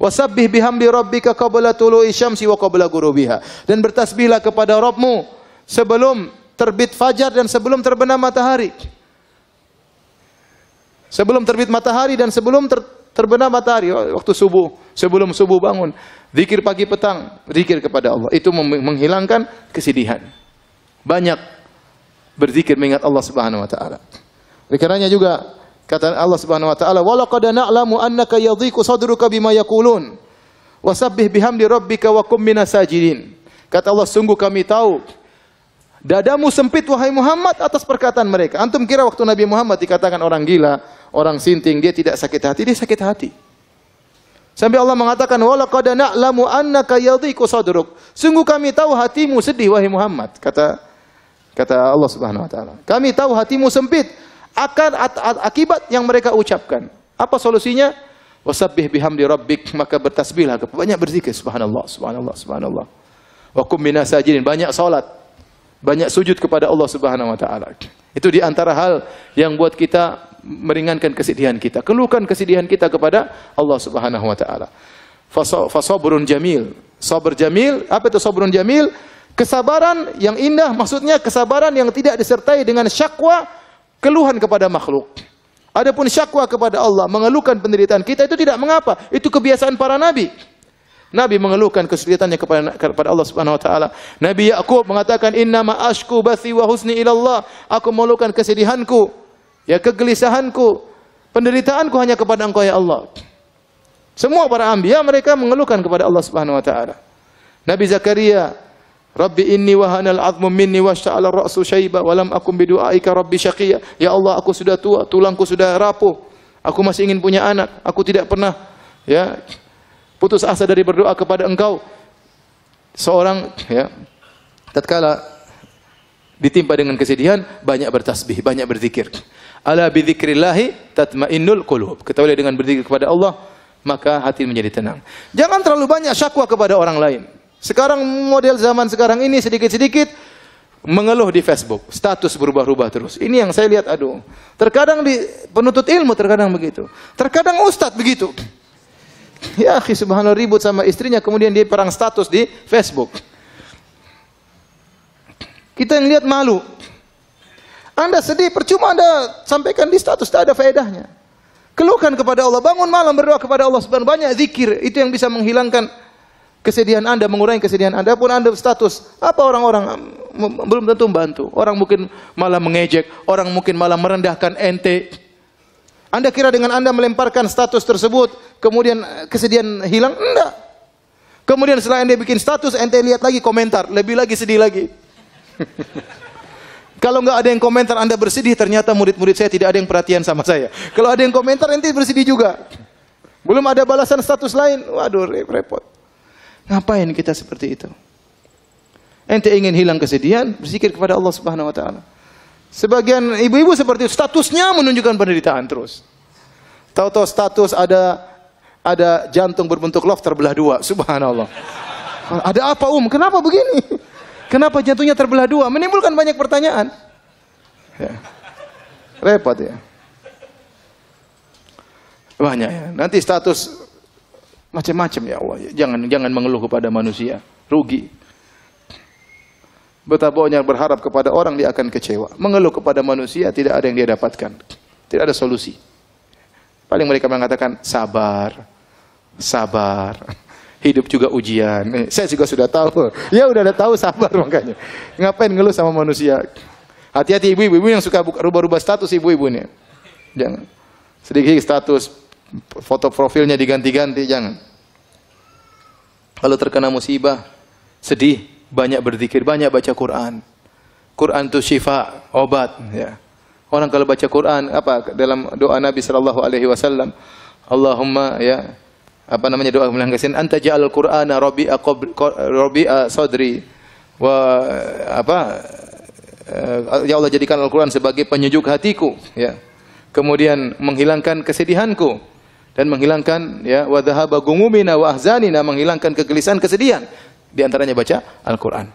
Wasabbih bihamdi rabbika qabla tulu'i syamsi wa qabla ghurubiha. Dan bertasbihlah kepada Rabbmu sebelum terbit fajar dan sebelum terbenam matahari. Sebelum terbit matahari dan sebelum terbenam matahari, waktu subuh, sebelum subuh bangun, zikir pagi petang, zikir kepada Allah. Itu menghilangkan kesedihan. Banyak berzikir mengingat Allah Subhanahu wa taala. Oleh karenanya juga kata Allah Subhanahu wa taala, "Wa laqad na'lamu annaka yadhiqu sadruka bima yaqulun. Wasabbih bihamdi rabbika wa kum minas sajidin." Kata Allah, sungguh kami tahu dadamu sempit wahai Muhammad atas perkataan mereka. Antum kira waktu Nabi Muhammad dikatakan orang gila, orang sinting, dia tidak sakit hati? Dia sakit hati. Sampai Allah mengatakan, "Wa laqad na'lamu annaka yadhiqu sadruk." Sungguh kami tahu hatimu sedih wahai Muhammad. Kata Allah Subhanahu wa taala. Kami tahu hatimu sempit akan akibat yang mereka ucapkan. Apa solusinya? Wasabbih bihamdi rabbik, maka bertasbihlah, banyak berzikir, subhanallah, subhanallah, subhanallah. Wa kum minas sajidin, banyak salat, banyak sujud kepada Allah Subhanahu wa taala. Itu di antara hal yang buat kita meringankan kesedihan kita. Keluhkan kesedihan kita kepada Allah Subhanahu wa taala. Fasabrun jamil. Sabar jamil, apa itu sabrun jamil? Kesabaran yang indah, maksudnya kesabaran yang tidak disertai dengan syakwa, keluhan kepada makhluk. Adapun syakwa kepada Allah, mengeluhkan penderitaan kita itu tidak mengapa. Itu kebiasaan para nabi. Nabi mengeluhkan kesulitannya kepada Allah Subhanahu wa taala. Nabi Yakub mengatakan, "Innama ashku bathi wa husni ila Allah." Aku mengeluhkan kesedihanku, ya kegelisahanku, penderitaanku hanya kepada Engkau ya Allah. Semua para anbiya mereka mengeluhkan kepada Allah Subhanahu wa taala. Nabi Zakaria, Rabbi inni wahanal 'azmu minni washta'ala ar-ra'su syaiba wa lam akum bidu'aika rabbi syaqiyya. Ya Allah, aku sudah tua, tulangku sudah rapuh. Aku masih ingin punya anak. Aku tidak pernah ya putus asa dari berdoa kepada Engkau. Seorang ya tatkala ditimpa dengan kesedihan, banyak bertasbih, banyak berzikir. Ala bi dzikrillah tatmainnul qulub. Ketahuilah dengan berzikir kepada Allah, maka hati menjadi tenang. Jangan terlalu banyak syakwa kepada orang lain. Sekarang model zaman sekarang ini sedikit-sedikit mengeluh di Facebook, status berubah-ubah terus. Ini yang saya lihat, aduh. Terkadang di penuntut ilmu terkadang begitu. Terkadang ustadz begitu. Ya, akhi subhanallah, ribut sama istrinya kemudian dia perang status di Facebook. Kita yang lihat malu. Anda sedih, percuma Anda sampaikan di status, tak ada faedahnya. Keluhkan kepada Allah, bangun malam berdoa kepada Allah subhanahu, banyak zikir, itu yang bisa menghilangkan kesedihan Anda, mengurangi kesedihan Anda. Pun Anda status, apa orang-orang belum tentu membantu. Orang mungkin malah mengejek, orang mungkin malah merendahkan ente. Anda kira dengan Anda melemparkan status tersebut, kemudian kesedihan hilang? Enggak. Kemudian setelah Anda bikin status, ente lihat lagi komentar, lebih lagi sedih lagi. Kalau enggak ada yang komentar, Anda bersedih, ternyata murid-murid saya tidak ada yang perhatian sama saya. Kalau ada yang komentar, ente bersedih juga. Belum ada balasan status lain, waduh repot. Ngapain kita seperti itu? Ente ingin hilang kesedihan, berzikir kepada Allah Subhanahu wa taala. Sebagian ibu-ibu seperti itu, statusnya menunjukkan penderitaan terus. Tahu-tahu status ada jantung berbentuk love terbelah dua, subhanallah. Ada apa Kenapa begini? Kenapa jantungnya terbelah dua? Menimbulkan banyak pertanyaan. Ya. Repot ya. Banyak ya. Nanti status macam-macam ya Allah. Jangan mengeluh kepada manusia, rugi. Betapa banyak berharap kepada orang, dia akan kecewa. Mengeluh kepada manusia tidak ada yang dia dapatkan. Tidak ada solusi. Paling mereka mengatakan sabar. Sabar. Hidup juga ujian. Saya juga sudah tahu. Ya udah ada tahu, sabar makanya. Ngapain ngeluh sama manusia? Hati-hati ibu-ibu yang suka rubah-rubah status ibu-ibu nih. Jangan. Sedikit status, foto profilnya diganti-ganti, jangan. Kalau terkena musibah, sedih, banyak berzikir, banyak baca Quran. Quran itu syifa, obat. Ya. Orang kalau baca Quran, apa dalam doa Nabi sallallahu alaihi wasallam, Allahumma ya, apa namanya doa melanggasin, anta ja'al Qur'ana rabi'a sadri wa apa ya Allah, jadikan Al-Quran sebagai penyejuk hatiku, ya. Kemudian menghilangkan kesedihanku dan menghilangkan ya wa dhahaba gumumina wa ahzanina, menghilangkan kegelisahan, kesedihan. Di antaranya baca Al-Quran.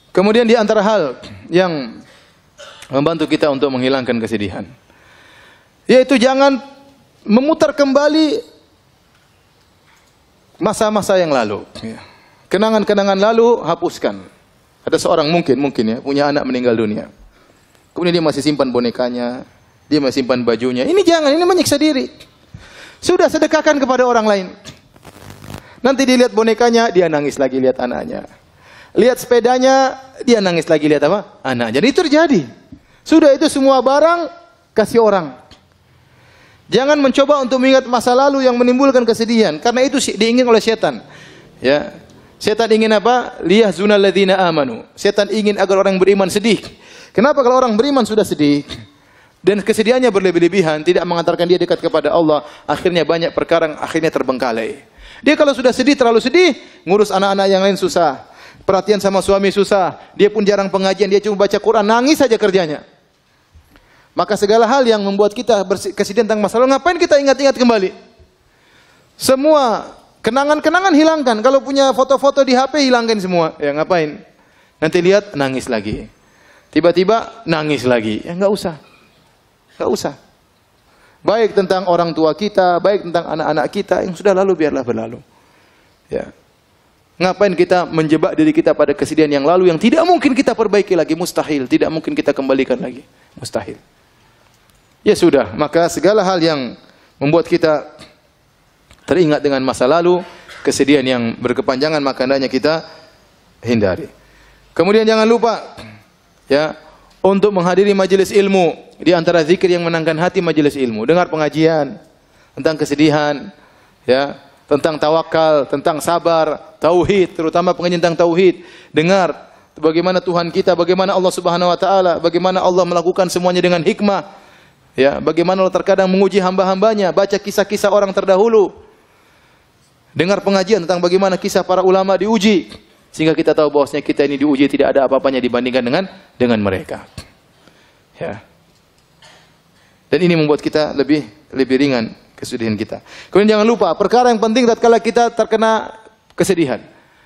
Kemudian di antara hal yang membantu kita untuk menghilangkan kesedihan, yaitu jangan memutar kembali masa-masa yang lalu. Kenangan-kenangan lalu hapuskan. Ada seorang mungkin ya punya anak meninggal dunia, kemudian dia masih simpan bonekanya, dia masih simpan bajunya. Ini jangan, ini menyiksa diri. Sudah sedekahkan kepada orang lain. Nanti dilihat bonekanya, dia nangis lagi lihat anaknya. Lihat sepedanya, dia nangis lagi lihat apa? Anak. Jadi itu terjadi. Sudah, itu semua barang kasih orang. Jangan mencoba untuk mengingat masa lalu yang menimbulkan kesedihan, karena itu diingin oleh setan. Ya. Setan ingin apa? Liyahzunal ladzina amanu. Setan ingin agar orang beriman sedih. Kenapa kalau orang beriman sudah sedih dan kesedihannya berlebih-lebihan, tidak mengantarkan dia dekat kepada Allah, akhirnya banyak perkara akhirnya terbengkalai. Dia kalau sudah sedih, terlalu sedih, ngurus anak-anak yang lain susah. Perhatian sama suami susah, dia pun jarang pengajian, dia cuma baca Quran, nangis saja kerjanya. Maka segala hal yang membuat kita kesedihan tentang masa lalu, ngapain kita ingat-ingat kembali? Semua kenangan-kenangan hilangkan. Kalau punya foto-foto di HP, hilangkan semua. Ya ngapain? Nanti lihat, nangis lagi. Tiba-tiba nangis lagi. Ya nggak usah. Nggak usah. Baik tentang orang tua kita, baik tentang anak-anak kita, yang sudah lalu biarlah berlalu. Ya. Ngapain kita menjebak diri kita pada kesedihan yang lalu yang tidak mungkin kita perbaiki lagi, mustahil, tidak mungkin kita kembalikan lagi, mustahil. Ya sudah, maka segala hal yang membuat kita teringat dengan masa lalu, kesedihan yang berkepanjangan, maka hendaknya kita hindari. Kemudian jangan lupa ya untuk menghadiri majelis ilmu. Di antara zikir yang menangkan hati majelis ilmu, dengar pengajian tentang kesedihan, ya, tentang tawakal, tentang sabar, tauhid, terutama pengajian tentang tauhid. Dengar bagaimana Tuhan kita, bagaimana Allah Subhanahu wa taala, bagaimana Allah melakukan semuanya dengan hikmah. Ya, bagaimana Allah terkadang menguji hamba-hambanya, baca kisah-kisah orang terdahulu. Dengar pengajian tentang bagaimana kisah para ulama diuji, sehingga kita tahu bahwasanya kita ini diuji tidak ada apa-apanya dibandingkan dengan mereka. Ya. Dan ini membuat kita lebih ringan kesedihan kita. Kemudian jangan lupa perkara yang penting tatkala kita terkena kesedihan,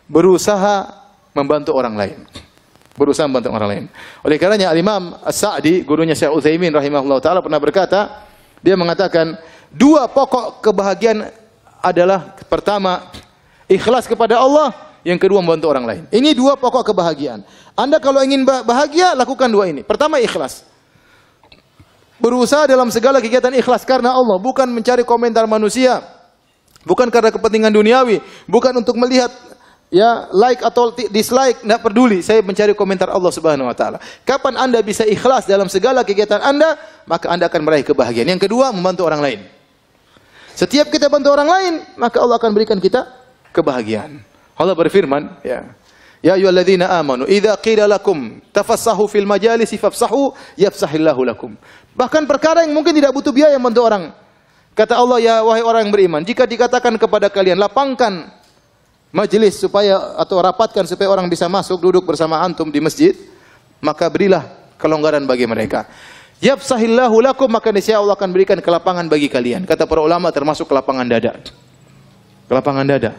berusaha membantu orang lain. Berusaha membantu orang lain. Oleh karenanya Al-Imam As-Sa'di, gurunya Syekh Utsaimin rahimahullah taala pernah berkata, dia mengatakan, dua pokok kebahagiaan adalah pertama ikhlas kepada Allah, yang kedua membantu orang lain. Ini dua pokok kebahagiaan. Anda kalau ingin bahagia, lakukan dua ini. Pertama ikhlas. Berusaha dalam segala kegiatan ikhlas karena Allah, bukan mencari komentar manusia, bukan karena kepentingan duniawi, bukan untuk melihat ya like atau dislike, tidak peduli. Saya mencari komentar Allah Subhanahu wa taala. Kapan Anda bisa ikhlas dalam segala kegiatan Anda, maka Anda akan meraih kebahagiaan. Yang kedua, membantu orang lain. Setiap kita bantu orang lain, maka Allah akan berikan kita kebahagiaan. Allah berfirman, ya. Ya ayyuhalladzina amanu, idza qila lakum tafassahu fil majalisi fafsahu yafsahillahu lakum. Bahkan perkara yang mungkin tidak butuh biaya membantu orang. Kata Allah, ya wahai orang yang beriman, jika dikatakan kepada kalian lapangkan majelis supaya atau rapatkan supaya orang bisa masuk duduk bersama antum di masjid, maka berilah kelonggaran bagi mereka. Yafsahillahu lakum, maka niscaya Allah akan berikan kelapangan bagi kalian. Kata para ulama termasuk kelapangan dada. Kelapangan dada.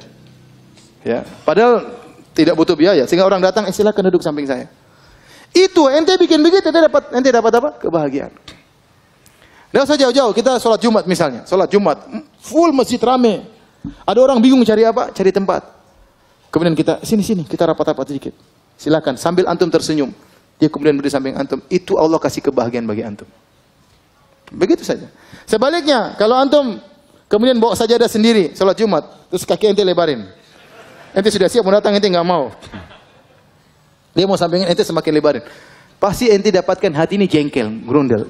Ya, padahal tidak butuh biaya, sehingga orang datang, silakan duduk samping saya. Itu ente bikin begitu, ente dapat apa? Kebahagiaan. Tidak usah jauh-jauh, kita sholat Jumat misalnya, sholat Jumat, full masjid rame. Ada orang bingung cari apa? Cari tempat. Kemudian kita sini, kita rapat-rapat sedikit. Silakan, sambil antum tersenyum, dia kemudian berdiri samping antum. Itu Allah kasih kebahagiaan bagi antum. Begitu saja. Sebaliknya, kalau antum kemudian bawa sajadah sendiri, sholat Jumat, terus kaki ente lebarin. Ente sudah siap mau datang, ente nggak mau. Dia mau sampingin, ente semakin lebarin. Pasti ente dapatkan hati ini jengkel, grundel.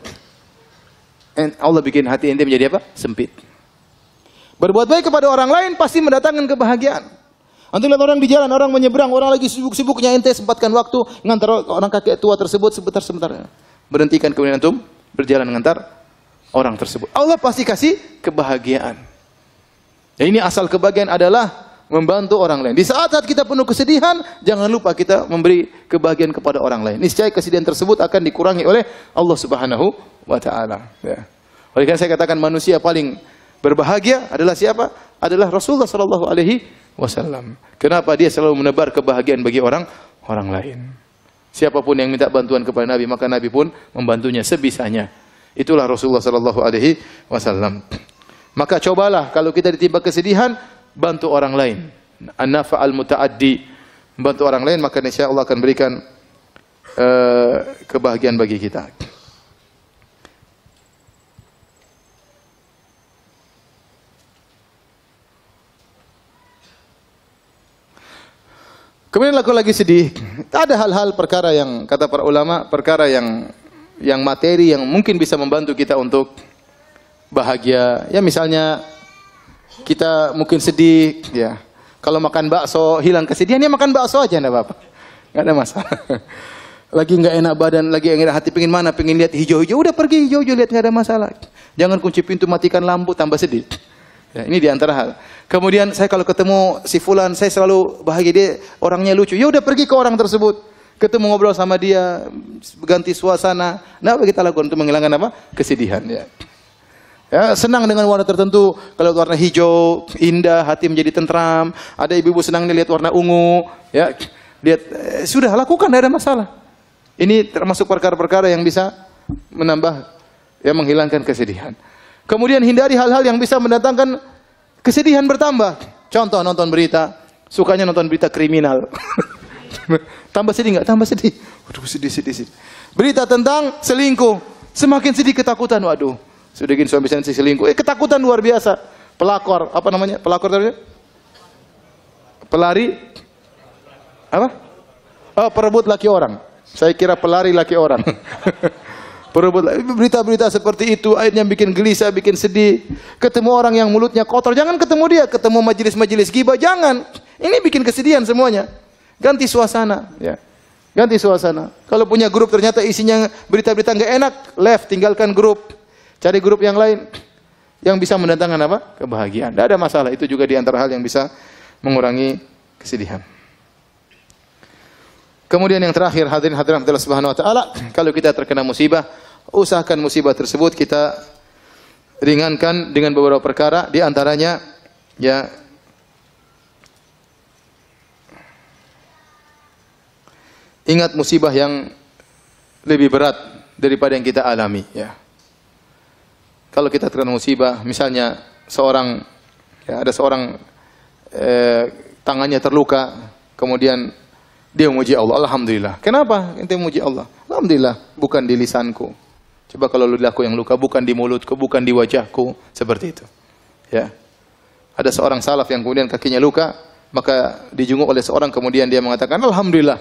Allah bikin hati ente menjadi apa? Sempit. Berbuat baik kepada orang lain pasti mendatangkan kebahagiaan. Antum lihat orang di jalan, orang menyeberang, orang lagi sibuk-sibuknya, ente sempatkan waktu ngantar orang kakek tua tersebut sebentar. Berhentikan, kemudian antum berjalan ngantar orang tersebut. Allah pasti kasih kebahagiaan. Dan ini asal kebahagiaan adalah membantu orang lain. Di saat-saat kita penuh kesedihan, jangan lupa kita memberi kebahagiaan kepada orang lain. Niscaya kesedihan tersebut akan dikurangi oleh Allah Subhanahu wa taala. Ya. Oleh karena saya katakan manusia paling berbahagia adalah siapa? Adalah Rasulullah sallallahu alaihi wasallam. Kenapa? Dia selalu menebar kebahagiaan bagi orang lain. Siapapun yang minta bantuan kepada Nabi, maka Nabi pun membantunya sebisanya. Itulah Rasulullah sallallahu alaihi wasallam. Maka cobalah kalau kita ditimpa kesedihan, bantu orang lain. An-nafa' al-muta'addi, bantu orang lain, maka insya Allah akan berikan kebahagiaan bagi kita. Kemudian aku lagi sedih. Ada hal-hal perkara yang kata para ulama, perkara yang materi yang mungkin bisa membantu kita untuk bahagia. Ya misalnya kita mungkin sedih, ya. Kalau makan bakso hilang kesedihan, ya makan bakso aja, enggak apa-apa. Enggak ada masalah. Lagi enggak enak badan, lagi enggak enak hati, pengen mana? Pengen lihat hijau-hijau, udah pergi hijau-hijau lihat, enggak ada masalah. Jangan kunci pintu, matikan lampu, tambah sedih. Ya, ini diantara hal. Kemudian saya kalau ketemu si fulan, saya selalu bahagia, dia orangnya lucu. Ya udah pergi ke orang tersebut. Ketemu ngobrol sama dia, ganti suasana. Nah, apa kita lakukan untuk menghilangkan apa? Kesedihan, ya. Ya, senang dengan warna tertentu. Kalau warna hijau, indah, hati menjadi tentram. Ada ibu-ibu senang lihat warna ungu, ya. Lihat, sudah lakukan, tidak ada masalah. Ini termasuk perkara-perkara yang bisa menambah, ya, menghilangkan kesedihan. Kemudian hindari hal-hal yang bisa mendatangkan kesedihan bertambah. Contoh nonton berita, sukanya nonton berita kriminal. Tambah sedih nggak? Tambah sedih. Waduh, sedih. Berita tentang selingkuh, semakin sedih ketakutan. Waduh, sudah gini suami saya selingkuh. Ketakutan luar biasa. Pelakor, apa namanya? Pelakor tadi? Pelari? Apa? Oh, perebut laki orang. Saya kira pelari laki orang. Perebut berita-berita seperti itu akhirnya bikin gelisah, bikin sedih. Ketemu orang yang mulutnya kotor, jangan ketemu dia. Ketemu majelis-majelis ghibah, jangan. Ini bikin kesedihan semuanya. Ganti suasana, ya. Ganti suasana. Kalau punya grup ternyata isinya berita-berita nggak enak, left, tinggalkan grup. Cari grup yang lain yang bisa mendatangkan apa? Kebahagiaan. Tidak ada masalah. Itu juga di antara hal yang bisa mengurangi kesedihan. Kemudian yang terakhir, hadirin hadirat Allah Subhanahu wa taala, kalau kita terkena musibah, usahakan musibah tersebut kita ringankan dengan beberapa perkara, di antaranya ya ingat musibah yang lebih berat daripada yang kita alami, ya. Kalau kita terkena musibah, misalnya ada seorang tangannya terluka, kemudian dia memuji Allah, alhamdulillah. Kenapa ente memuji Allah? Alhamdulillah, bukan di lisanku. Coba kalau lidahku yang luka, bukan di mulutku, bukan di wajahku, seperti itu. Ya. Ada seorang salaf yang kemudian kakinya luka, maka dijunguk oleh seorang, kemudian dia mengatakan, alhamdulillah,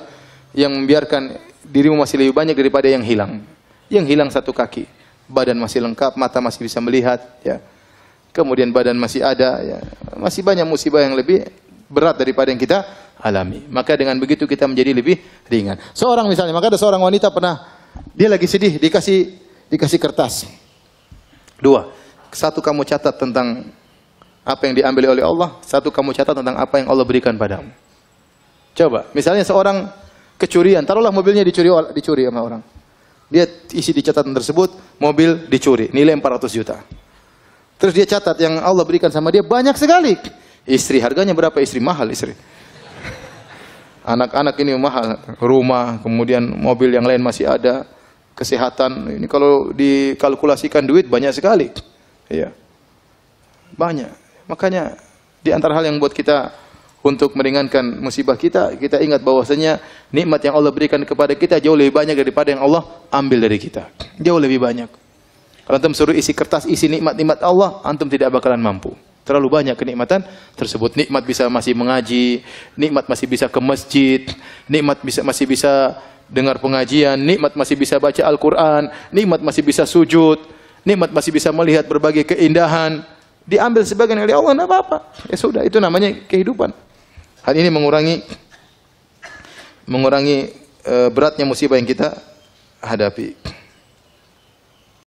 yang membiarkan dirimu masih lebih banyak daripada yang hilang. Yang hilang satu kaki, badan masih lengkap, mata masih bisa melihat, ya. Kemudian badan masih ada, ya. Masih banyak musibah yang lebih berat daripada yang kita alami. Maka dengan begitu kita menjadi lebih ringan. Seorang misalnya, maka ada seorang wanita pernah, dia lagi sedih, dikasih kertas. 2. Satu, kamu catat tentang apa yang diambil oleh Allah. 1, kamu catat tentang apa yang Allah berikan padamu. Coba, misalnya seorang kecurian, taruhlah mobilnya dicuri sama orang. Dia isi di catatan tersebut, mobil dicuri, nilai 400 juta. Terus dia catat yang Allah berikan sama dia banyak sekali. Istri, harganya berapa istri? Mahal istri. Anak-anak ini mahal, rumah, kemudian mobil yang lain masih ada, kesehatan. Ini kalau dikalkulasikan duit banyak sekali. Iya. Banyak. Makanya di antara hal yang buat kita untuk meringankan musibah kita ingat bahwasanya nikmat yang Allah berikan kepada kita jauh lebih banyak daripada yang Allah ambil dari kita. Jauh lebih banyak. Kalau antum suruh isi kertas, isi nikmat-nikmat Allah, antum tidak bakalan mampu. Terlalu banyak kenikmatan tersebut. Nikmat bisa masih mengaji, nikmat masih bisa ke masjid, nikmat masih bisa dengar pengajian, nikmat masih bisa baca Al-Quran, nikmat masih bisa sujud, nikmat masih bisa melihat berbagai keindahan. Diambil sebagian oleh Allah, tidak apa-apa. Ya sudah, itu namanya kehidupan. Hal ini mengurangi beratnya musibah yang kita hadapi.